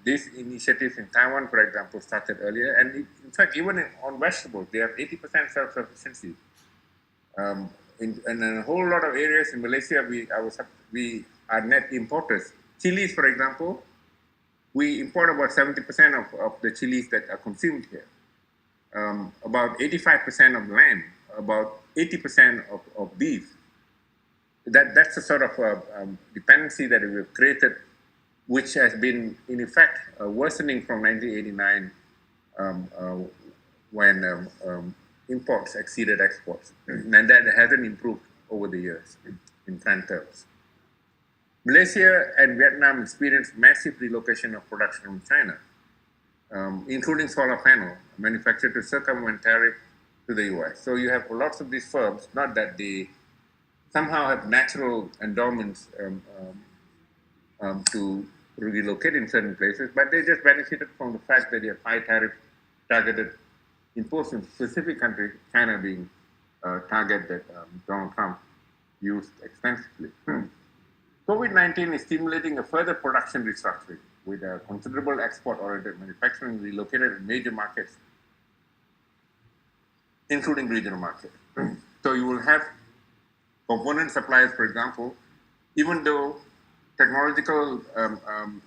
these initiatives in Taiwan, for example, started earlier, and in fact, even on vegetables, they have 80% self-sufficiency. In a whole lot of areas in Malaysia, we are net importers. Chilies, for example, we import about 70% of the chilies that are consumed here. About 85% of lamb, about 80% of beef. That's the sort of dependency that we've created, which has been, in effect, worsening from 1989 when imports exceeded exports. And that hasn't improved over the years in trend terms. Malaysia and Vietnam experienced massive relocation of production from China, including solar panel manufactured to circumvent tariff to the US. So you have lots of these firms, not that they somehow have natural endowments to relocate in certain places, but they just benefited from the fact that they have high tariff targeted imposed in specific countries, China being a target that Donald Trump used extensively. COVID-19 is stimulating a further production restructuring with a considerable export-oriented manufacturing relocated in major markets, including regional markets. So you will have component suppliers, for example, even though technological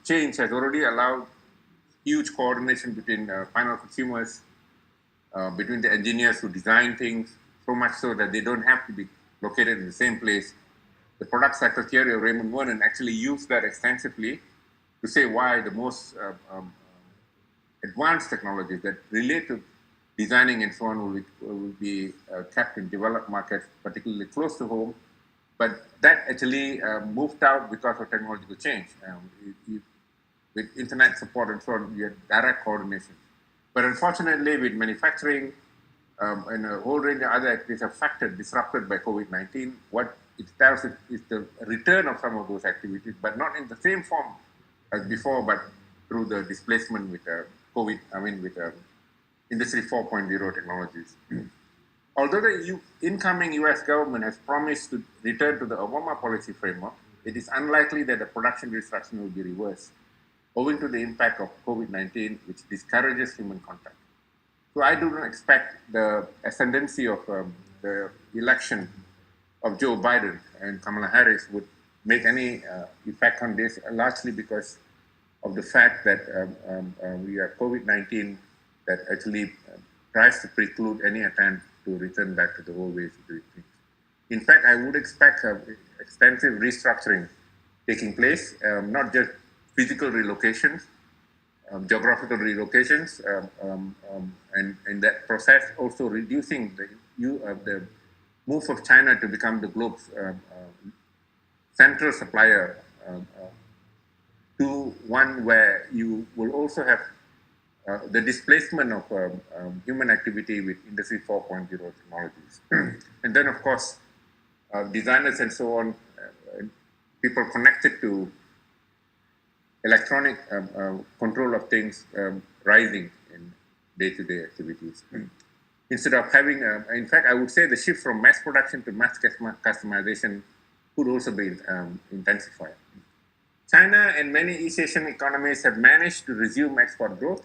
change has already allowed huge coordination between final consumers, between the engineers who design things, so much so that they don't have to be located in the same place. The product secretary, Raymond Vernon, actually used that extensively to say why the most advanced technologies that relate to designing and so on will be kept in developed markets, particularly close to home. But that actually moved out because of technological change. With internet support and so on, you had direct coordination. But unfortunately, with manufacturing and a whole range of other activities affected, disrupted by COVID-19, what it tells us is the return of some of those activities, but not in the same form as before, but through the displacement with with Industry 4.0 technologies. Although the incoming US government has promised to return to the Obama policy framework, it is unlikely that the production restriction will be reversed, owing to the impact of COVID-19, which discourages human contact. So I do not expect the ascendancy of the election of Joe Biden and Kamala Harris would make any effect on this, largely because of the fact that we have COVID-19 that actually tries to preclude any attempt to return back to the old ways of doing things. In fact, I would expect extensive restructuring taking place, not just physical relocations, geographical relocations, and that process also reducing the move of China to become the globe's central supplier to one where you will also have the displacement of human activity with Industry 4.0 technologies. And then, of course, designers and so on, people connected to electronic control of things rising in day-to-day activities. Instead of having, in fact, I would say the shift from mass production to mass customization could also be intensified. China and many East Asian economies have managed to resume export growth,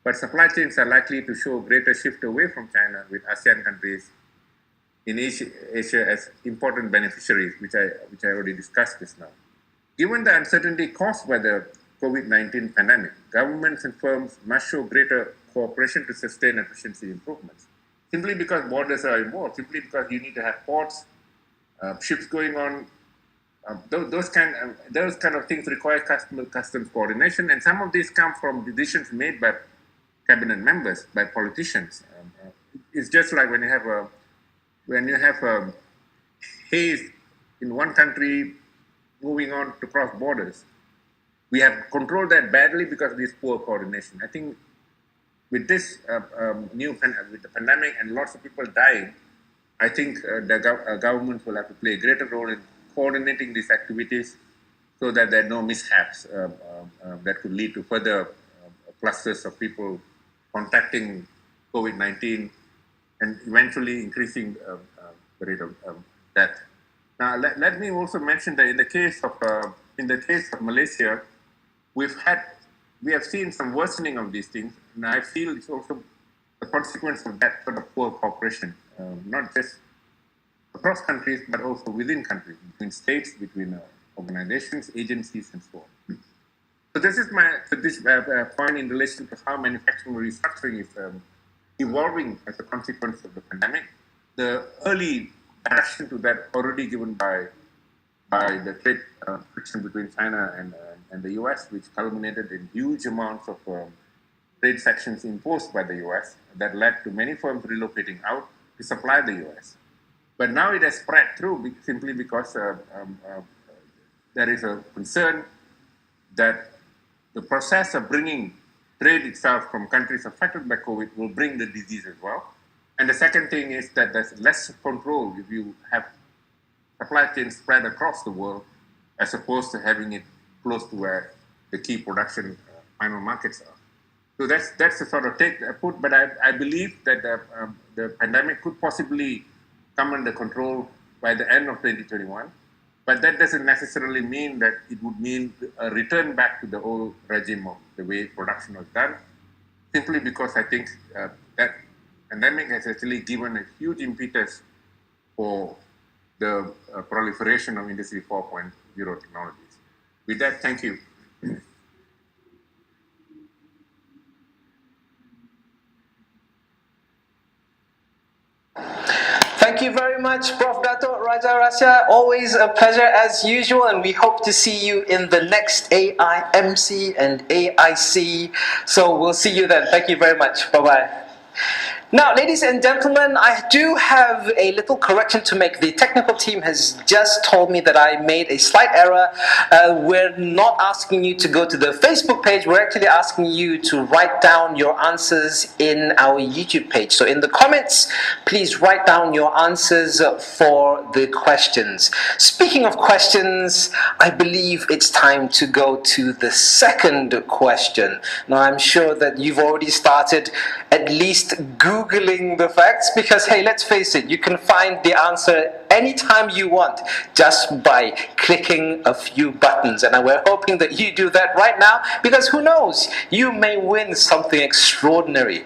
but supply chains are likely to show a greater shift away from China, with ASEAN countries in Asia as important beneficiaries, which I already discussed just now. Given the uncertainty caused by the COVID-19 pandemic, governments and firms must show greater cooperation to sustain efficiency improvements. Simply because borders are involved, simply because you need to have ports, ships going on, those kind of things require customs coordination, and some of these come from decisions made by cabinet members, by politicians. It's just like when you have haze in one country moving on to cross borders. We have controlled that badly because of this poor coordination. I think with this with the pandemic and lots of people dying, I think the government will have to play a greater role in coordinating these activities so that there are no mishaps that could lead to further clusters of people contacting COVID-19 and eventually increasing the rate of death. Now, let me also mention that in the case of Malaysia, we have seen some worsening of these things, and I feel it's also a consequence of that sort of poor cooperation, not just across countries, but also within countries, between states, between organizations, agencies, and so on. So this is this point in relation to how manufacturing restructuring is evolving as a consequence of the pandemic. The early direction to that already given by the trade friction between China and the US, which culminated in huge amounts of trade sanctions imposed by the US that led to many firms relocating out to supply the US. But now it has spread through simply because there is a concern that the process of bringing trade itself from countries affected by COVID will bring the disease as well. And the second thing is that there's less control if you have supply chains spread across the world as opposed to having it close to where the key production final markets are. So that's the sort of take I put, but I believe that the pandemic could possibly come under control by the end of 2021. But that doesn't necessarily mean that it would mean a return back to the old regime of the way production was done, simply because I think that pandemic has actually given a huge impetus for the proliferation of Industry 4.0 technologies. With that, thank you. Thank you very much, Prof. Dato' Raja Rasya. Always a pleasure as usual, and we hope to see you in the next AIMC and AIC. So we'll see you then. Thank you very much. Bye-bye. Now, ladies and gentlemen, I do have a little correction to make. The technical team has just told me that I made a slight error. We're not asking you to go to the Facebook page. We're actually asking you to write down your answers in our YouTube page. So in the comments, please write down your answers for the questions. Speaking of questions, I believe it's time to go to the second question. Now, I'm sure that you've already started at least Googling the facts, because hey, let's face it, you can find the answer anytime you want just by clicking a few buttons, and we're hoping that you do that right now, because who knows, you may win something extraordinary,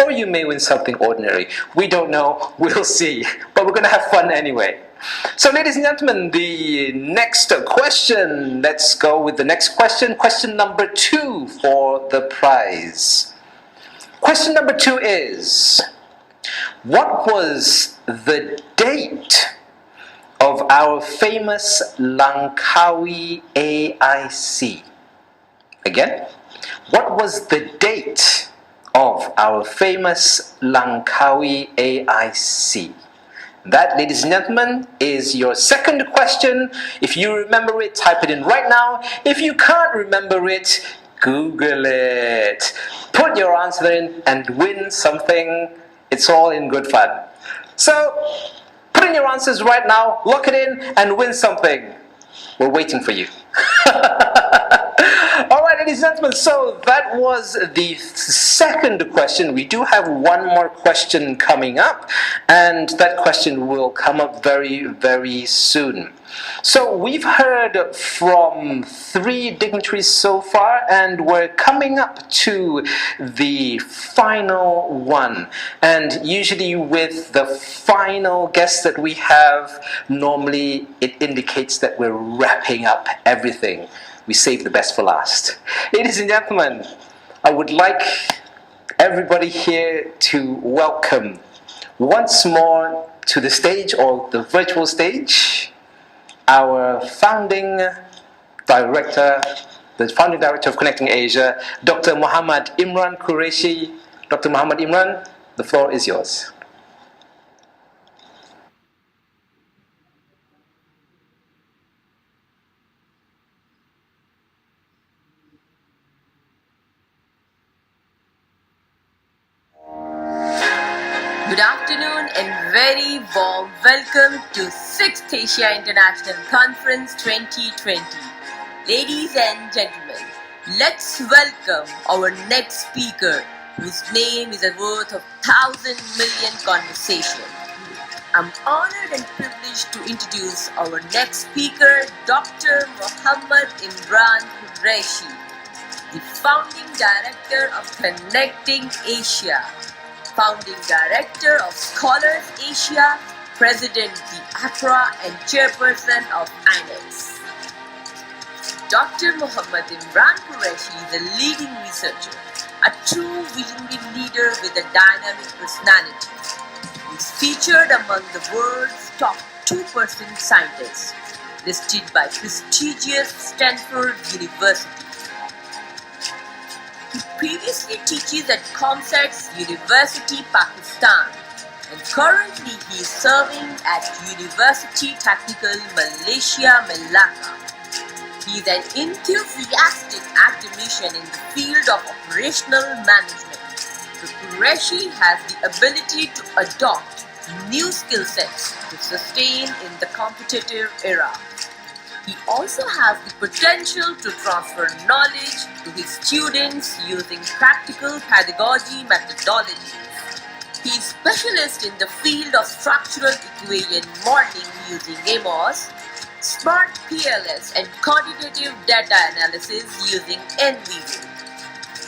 or you may win something ordinary. We don't know, we'll see, but we're gonna have fun anyway. So ladies and gentlemen, the next question, let's go with the next question, question number 2 for the prize. Question number 2 is, what was the date of our famous Langkawi AIC? Again, what was the date of our famous Langkawi AIC? That, ladies and gentlemen, is your second question. If you remember it, type it in right now. If you can't remember it, Google it. Put your answer in and win something. It's all in good fun. So, put in your answers right now, lock it in, and win something. We're waiting for you. Alright, ladies and gentlemen, so that was the second question. We do have one more question coming up, and that question will come up very, very soon. So we've heard from 3 dignitaries so far, and we're coming up to the final one. And usually with the final guest that we have, normally it indicates that we're wrapping up everything. We save the best for last. Ladies and gentlemen, I would like everybody here to welcome once more to the stage, or the virtual stage, our founding director, the founding director of Connecting Asia, Dr. Muhammad Imran Qureshi. Dr. Muhammad Imran, the floor is yours. Good afternoon and very warm welcome to 6th Asia International Conference 2020. Ladies and gentlemen, let's welcome our next speaker, whose name is worth of 1,000 million conversations. I'm honored and privileged to introduce our next speaker, Dr. Muhammad Imran Qureshi, the founding director of Connecting Asia, founding director of Scholars Asia, president of the APRA, and chairperson of INEX. Dr. Muhammad Imran Qureshi is a leading researcher, a true visionary leader with a dynamic personality. He is featured among the world's top 2% scientists, listed by prestigious Stanford University. He previously teaches at ComSat's University, Pakistan, and currently he is serving at University Technical Malaysia, Melaka. He is an enthusiastic academician in the field of operational management. Qureshi has the ability to adopt new skill sets to sustain in the competitive era. He also has the potential to transfer knowledge to his students using practical pedagogy methodologies. He is specialist in the field of structural equation modeling using AMOS, smart PLS, and quantitative data analysis using NVIDIA.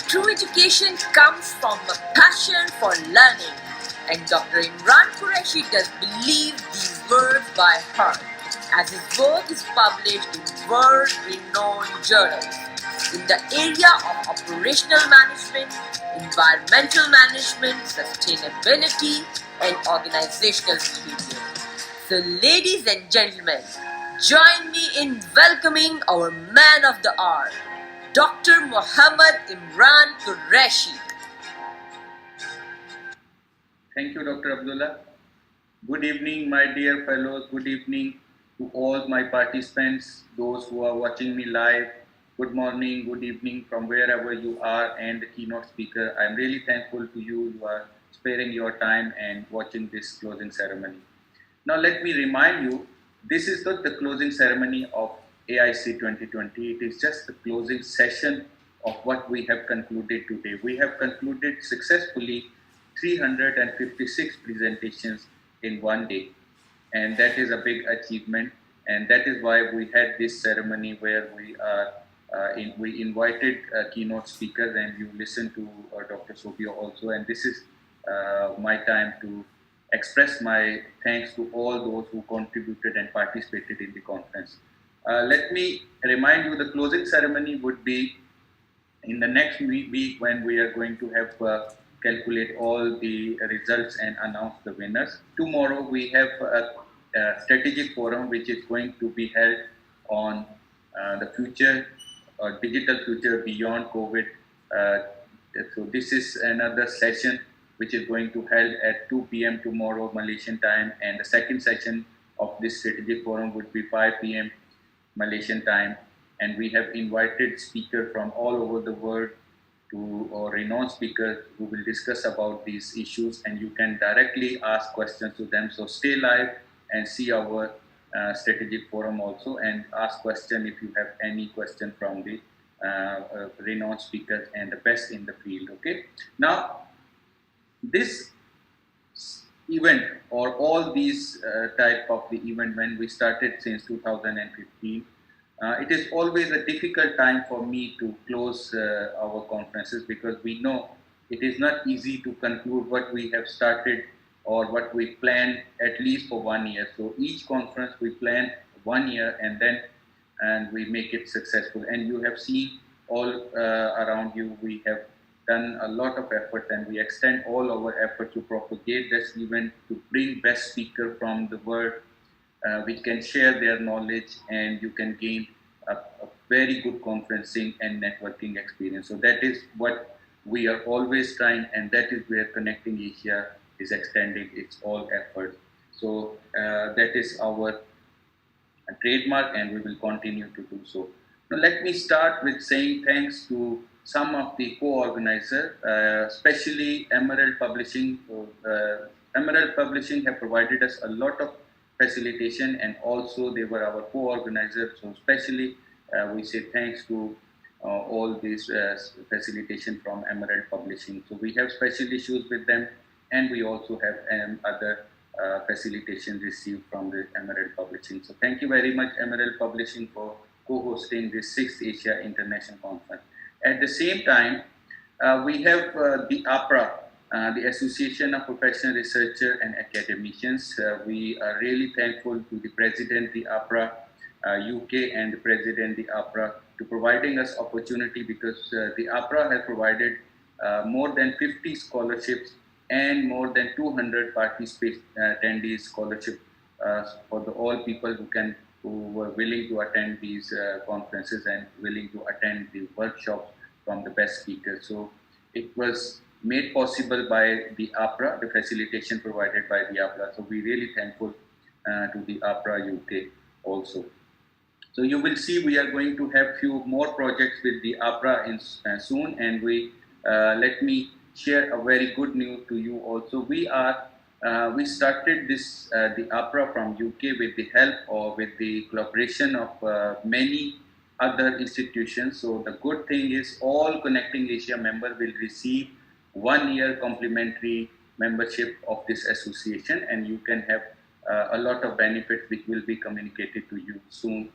True education comes from a passion for learning, and Dr. Imran Qureshi does believe these words by heart, as his work is published in world-renowned journals in the area of operational management, environmental management, sustainability, and organizational behavior. So, ladies and gentlemen, join me in welcoming our man of the hour, Dr. Muhammad Imran Qureshi. Thank you, Dr. Abdullah. Good evening, my dear fellows. Good evening to all my participants, those who are watching me live. Good morning, good evening from wherever you are, and the keynote speaker. I'm really thankful to you. You are sparing your time and watching this closing ceremony. Now, let me remind you, this is not the closing ceremony of AIC 2020. It is just the closing session of what we have concluded today. We have concluded successfully 356 presentations in one day, and that is a big achievement. And that is why we had this ceremony where we invited keynote speakers, and you listened to Dr. Sobio also. And this is my time to express my thanks to all those who contributed and participated in the conference. Let me remind you, the closing ceremony would be in the next week when we are going to have calculate all the results and announce the winners. Tomorrow we have a strategic forum which is going to be held on the future or digital future beyond COVID. So this is another session which is going to held at 2 p.m. tomorrow Malaysian time, and the second session of this strategic forum would be 5 p.m. Malaysian time. And we have invited speakers from all over the world or renowned speakers who will discuss about these issues, and you can directly ask questions to them. So stay live and see our strategic forum also, and ask questions if you have any question from the renowned speakers and the best in the field. Okay. Now, this event or all these type of the event, when we started since 2015, it is always a difficult time for me to close our conferences, because we know it is not easy to conclude what we have started or what we plan at least for 1 year. So each conference we plan 1 year, and we make it successful. And you have seen all around you, we have done a lot of effort, and we extend all our effort to propagate this event, to bring best speakers from the world which can share their knowledge, and you can gain a very good conferencing and networking experience. So that is what we are always trying, and that is where Connecting Asia is extending its all effort. So that is our trademark, and we will continue to do so. Now let me start with saying thanks to some of the co-organizers, especially Emerald Publishing. Emerald Publishing have provided us a lot of facilitation, and also they were our co-organizers. So especially we say thanks to all this facilitation from Emerald Publishing. So we have special issues with them, and we also have other facilitation received from the Emerald Publishing. So thank you very much, Emerald Publishing, for co-hosting this 6th Asia International Conference. At the same time, we have the APRA, the Association of Professional Researchers and Academicians. We are really thankful to the President, the APRA UK, and the President, the APRA, to providing us opportunity, because the APRA has provided more than 50 scholarships and more than 200 attendees scholarship for all people who were willing to attend these conferences and willing to attend the workshops from the best speakers. So it was made possible by the APRA, the facilitation provided by the APRA. So we're really thankful to the APRA UK also. So you will see we are going to have few more projects with the APRA soon, and let me share a very good news to you also. We started this the APRA from UK with the help or with the collaboration of many other institutions. So the good thing is all Connecting Asia members will receive 1 year complimentary membership of this association, and you can have a lot of benefits which will be communicated to you soon.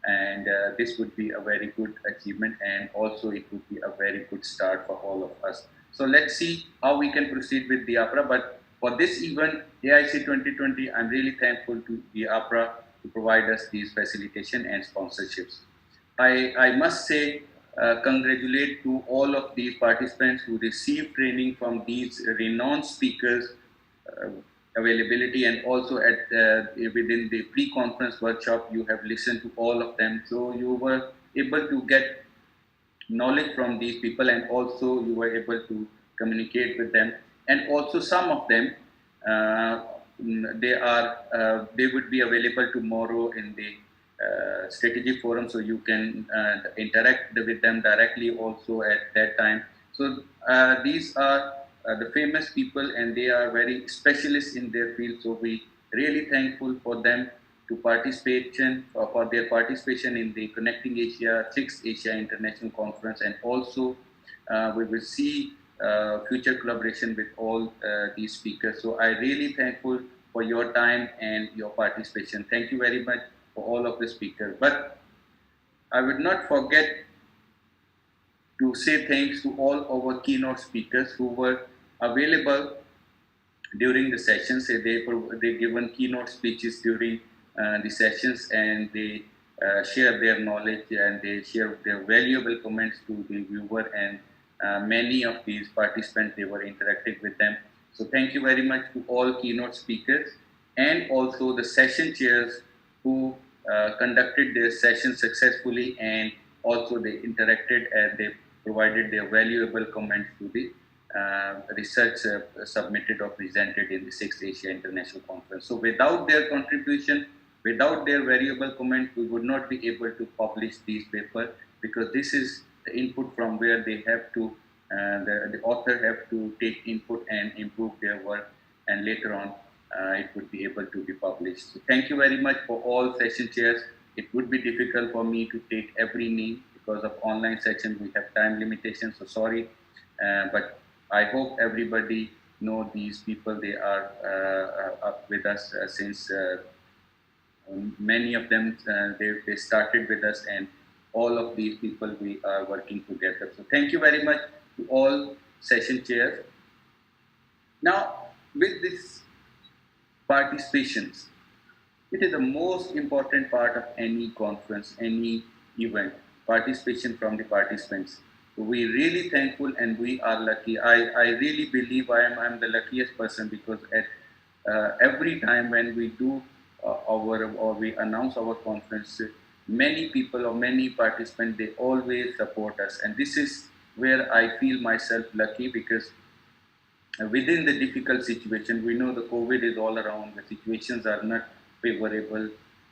And this would be a very good achievement, and also it would be a very good start for all of us. So let's see how we can proceed with the APRA. But for this event, AIC 2020, I'm really thankful to the APRA to provide us these facilitation and sponsorships. I must say, congratulate to all of these participants who received training from these renowned speakers availability, and also at within the pre-conference workshop, you have listened to all of them. So you were able to get knowledge from these people, and also you were able to communicate with them. And also some of them They would be available tomorrow in the strategic forum, so you can interact with them directly also at that time. So these are the famous people, and they are very specialists in their field. So we really thankful for them to participation for their participation in the Connecting Asia 6th Asia International Conference, and also we will see future collaboration with all these speakers. So I really thankful for your time and your participation. Thank you very much for all of the speakers. But I would not forget to say thanks to all our keynote speakers who were available during the sessions. They given keynote speeches during the sessions, and they share their knowledge, and they share their valuable comments to the viewer, and many of these participants, they were interacting with them. So thank you very much to all keynote speakers, and also the session chairs who conducted their session successfully, and also they interacted and they provided their valuable comments to the research submitted or presented in the 6th Asia International Conference. So without their contribution, without their valuable comment, we would not be able to publish these papers, because this is the input from where they have to, the author have to take input and improve their work, and later on it would be able to be published. So thank you very much for all session chairs. It would be difficult for me to take every name because of online session. We have time limitations, so sorry. But I hope everybody know these people. They are up with us since many of them, they started with us, and all of these people, we are working together. So thank you very much to all session chairs. Now, with this participations, it is the most important part of any conference, any event, participation from the participants. We really thankful, and we are lucky. I really believe I'm the luckiest person, because at every time when we do we announce our conference, many people or many participants, they always support us, and this is where I feel myself lucky, because within the difficult situation, we know the COVID is all around, the situations are not favorable,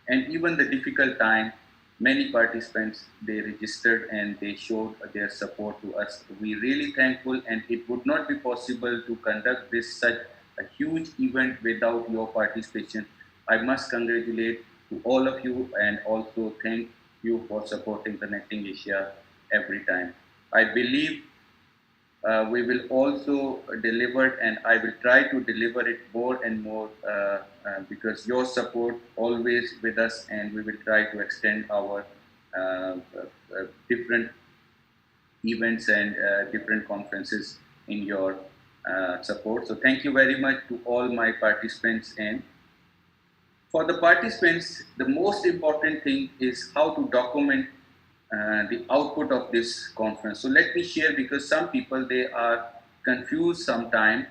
and even the difficult time, many participants, they registered and they showed their support to us. We really thankful, and it would not be possible to conduct this such a huge event without your participation. I must congratulate to all of you, and also thank you for supporting Connecting Asia every time. I believe we will also deliver, and I will try to deliver it more and more, because your support always with us, and we will try to extend our different events and different conferences in your support. So thank you very much to all my participants. And for the participants, the most important thing is how to document the output of this conference. So let me share, because some people, they are confused sometimes,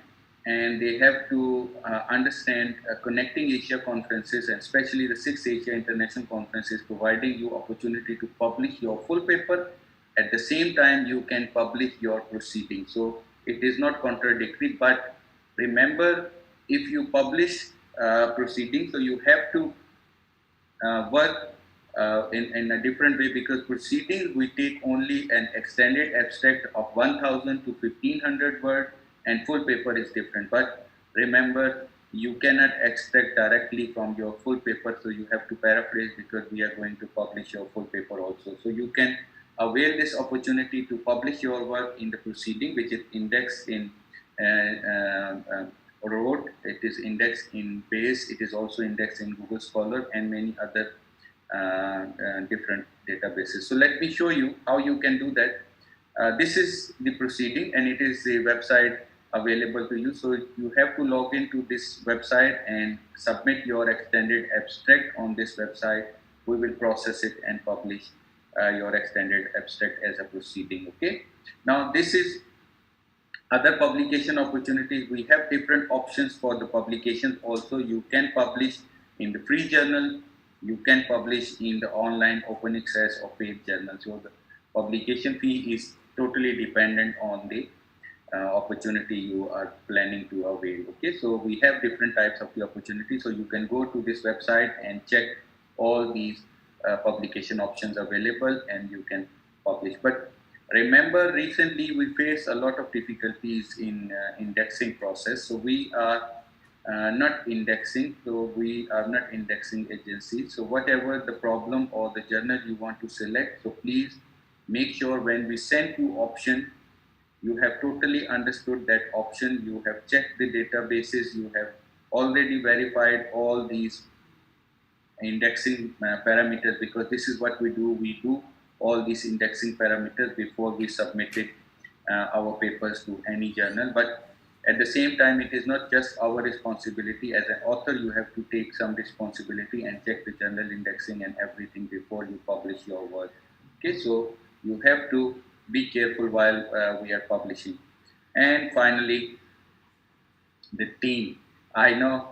and they have to understand Connecting Asia conferences, and especially the 6th Asia International Conference, is providing you opportunity to publish your full paper. At the same time, you can publish your proceedings. So it is not contradictory, but remember, if you publish proceedings, so you have to work in a different way, because proceedings, we take only an extended abstract of 1000 to 1500 words, and full paper is different. But remember, you cannot extract directly from your full paper, so you have to paraphrase, because we are going to publish your full paper also. So you can avail this opportunity to publish your work in the proceeding, which is indexed in Road, it is indexed in Base, it is also indexed in Google Scholar, and many other different databases. So let me show you how you can do that. This is the proceeding, and it is a website available to you. So you have to log into this website and submit your extended abstract on this website. We will process it and publish your extended abstract as a proceeding. Okay. Now this is other publication opportunities. We have different options for the publications also. You can publish in the free journal, you can publish in the online open access or paid journal. So the publication fee is totally dependent on the opportunity you are planning to avail. Okay, so we have different types of the opportunity. So you can go to this website and check all these publication options available, and you can publish. But remember, recently we faced a lot of difficulties in indexing process. So we are not indexing. So we are not indexing agency. So whatever the problem or the journal you want to select, so please make sure when we send you option, you have totally understood that option, you have checked the databases, you have already verified all these indexing parameters, because this is what we do all these indexing parameters before we submitted our papers to any journal. But at the same time, it is not just our responsibility. As an author, you have to take some responsibility and check the journal indexing and everything before you publish your work. Okay, so you have to be careful while we are publishing. And finally, the team. I know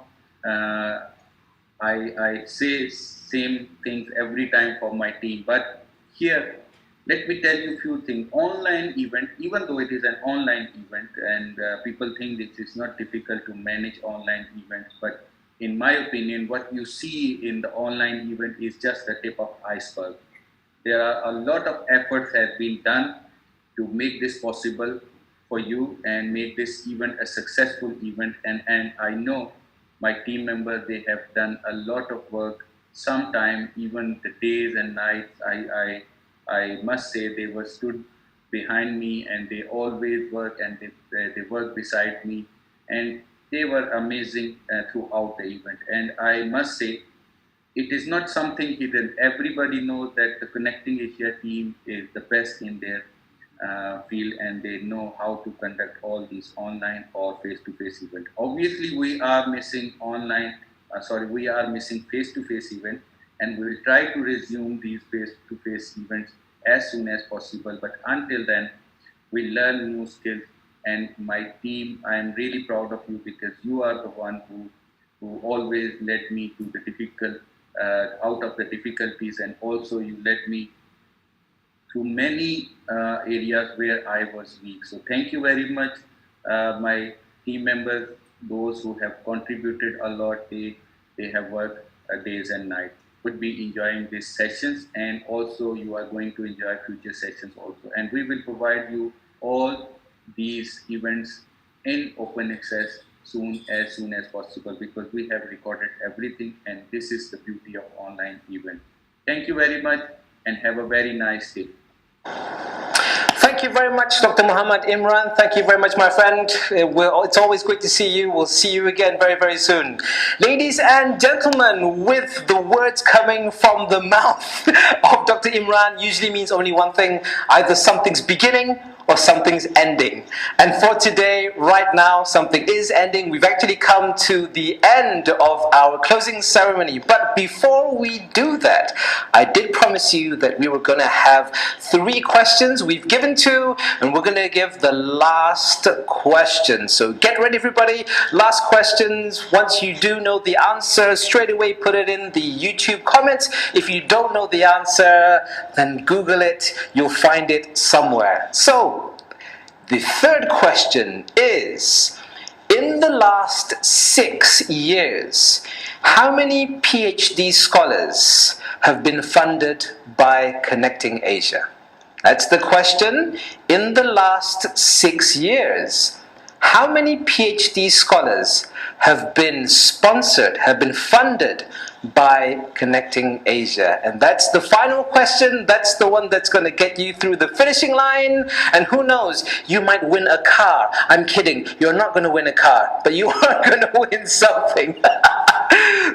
I say same things every time for my team, but here, let me tell you a few things. Online event, even though it is an online event, and people think it is not difficult to manage online events, but in my opinion, what you see in the online event is just the tip of iceberg. There are a lot of efforts has been done to make this possible for you and make this event a successful event. And I know my team members, they have done a lot of work. Sometimes even the days and nights, I must say they were stood behind me, and they always work, and they work beside me, and they were amazing throughout the event. And I must say, it is not something hidden. Everybody knows that the Connecting Asia team is the best in their field, and they know how to conduct all these online or face-to-face events. Obviously, we are missing we are missing face-to-face events, and we will try to resume these face-to-face events as soon as possible. But until then, we learn new skills. And my team, I am really proud of you, because you are the one who always led me to the difficult, out of the difficulties, and also you led me to many areas where I was weak. So thank you very much, my team members, those who have contributed a lot. They have worked days and nights. Would be enjoying these sessions, and also you are going to enjoy future sessions also. And we will provide you all these events in open access as soon as possible, because we have recorded everything, and this is the beauty of online event. Thank you very much, and have a very nice day. Thank you very much, Dr. Muhammad Imran. Thank you very much, my friend. It's always great to see you. We'll see you again very, very soon. Ladies and gentlemen, with the words coming from the mouth of Dr. Imran usually means only one thing: either something's beginning or something's ending. And for today, right now, something is ending. We've actually come to the end of our closing ceremony. But before we do that, I did promise you that we were going to have 3 questions. We've given 2, and we're going to give the last question. So get ready, everybody. Last questions. Once you do know the answer, straight away put it in the YouTube comments. If you don't know the answer, then Google it. You'll find it somewhere. So, the third question is, in the last 6 years, how many PhD scholars have been funded by Connecting Asia? That's the question. In the last 6 years, how many PhD scholars have been sponsored, have been funded by Connecting Asia? And that's the final question. That's the one that's going to get you through the finishing line. And who knows, you might win a car. I'm kidding. You're not going to win a car, but you are going to win something.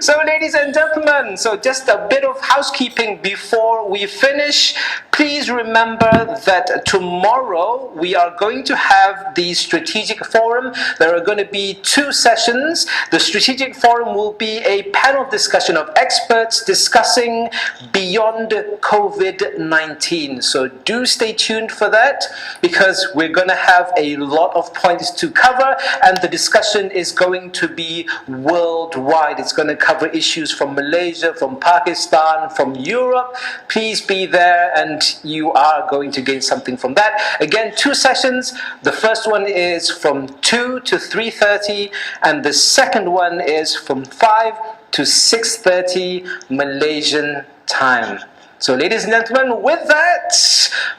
So, ladies and gentlemen, so just a bit of housekeeping before we finish. Please remember that tomorrow we are going to have the Strategic Forum. There are going to be 2 sessions. The Strategic Forum will be a panel discussion of experts discussing beyond COVID-19. So do stay tuned for that, because we're going to have a lot of points to cover, and the discussion is going to be worldwide. It's going to cover issues from Malaysia, from Pakistan, from Europe. Please be there, and you are going to gain something from that. Again, 2 sessions. The first one is from 2 to 3:30, and the second one is from 5 to 6:30 Malaysian time. So ladies and gentlemen, with that,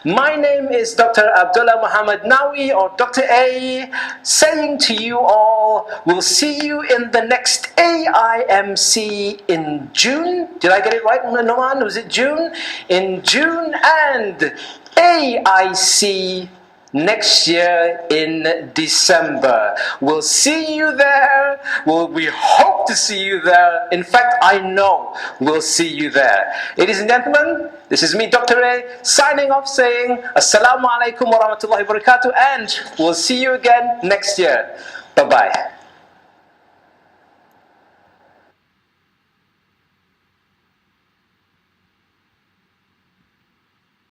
my name is Dr. Abdullah Muhammad Nawi, or Dr. A, saying to you all, we'll see you in the next AIMC in June. Did I get it right, Noman? Was it June? In June, and AIC next year in December. We'll see you there. We hope to see you there. In fact, I know we'll see you there. Ladies and gentlemen, this is me, Dr. A, signing off saying Assalamu alaikum wa rahmatullahi wa barakatuh, and we'll see you again next year. Bye-bye.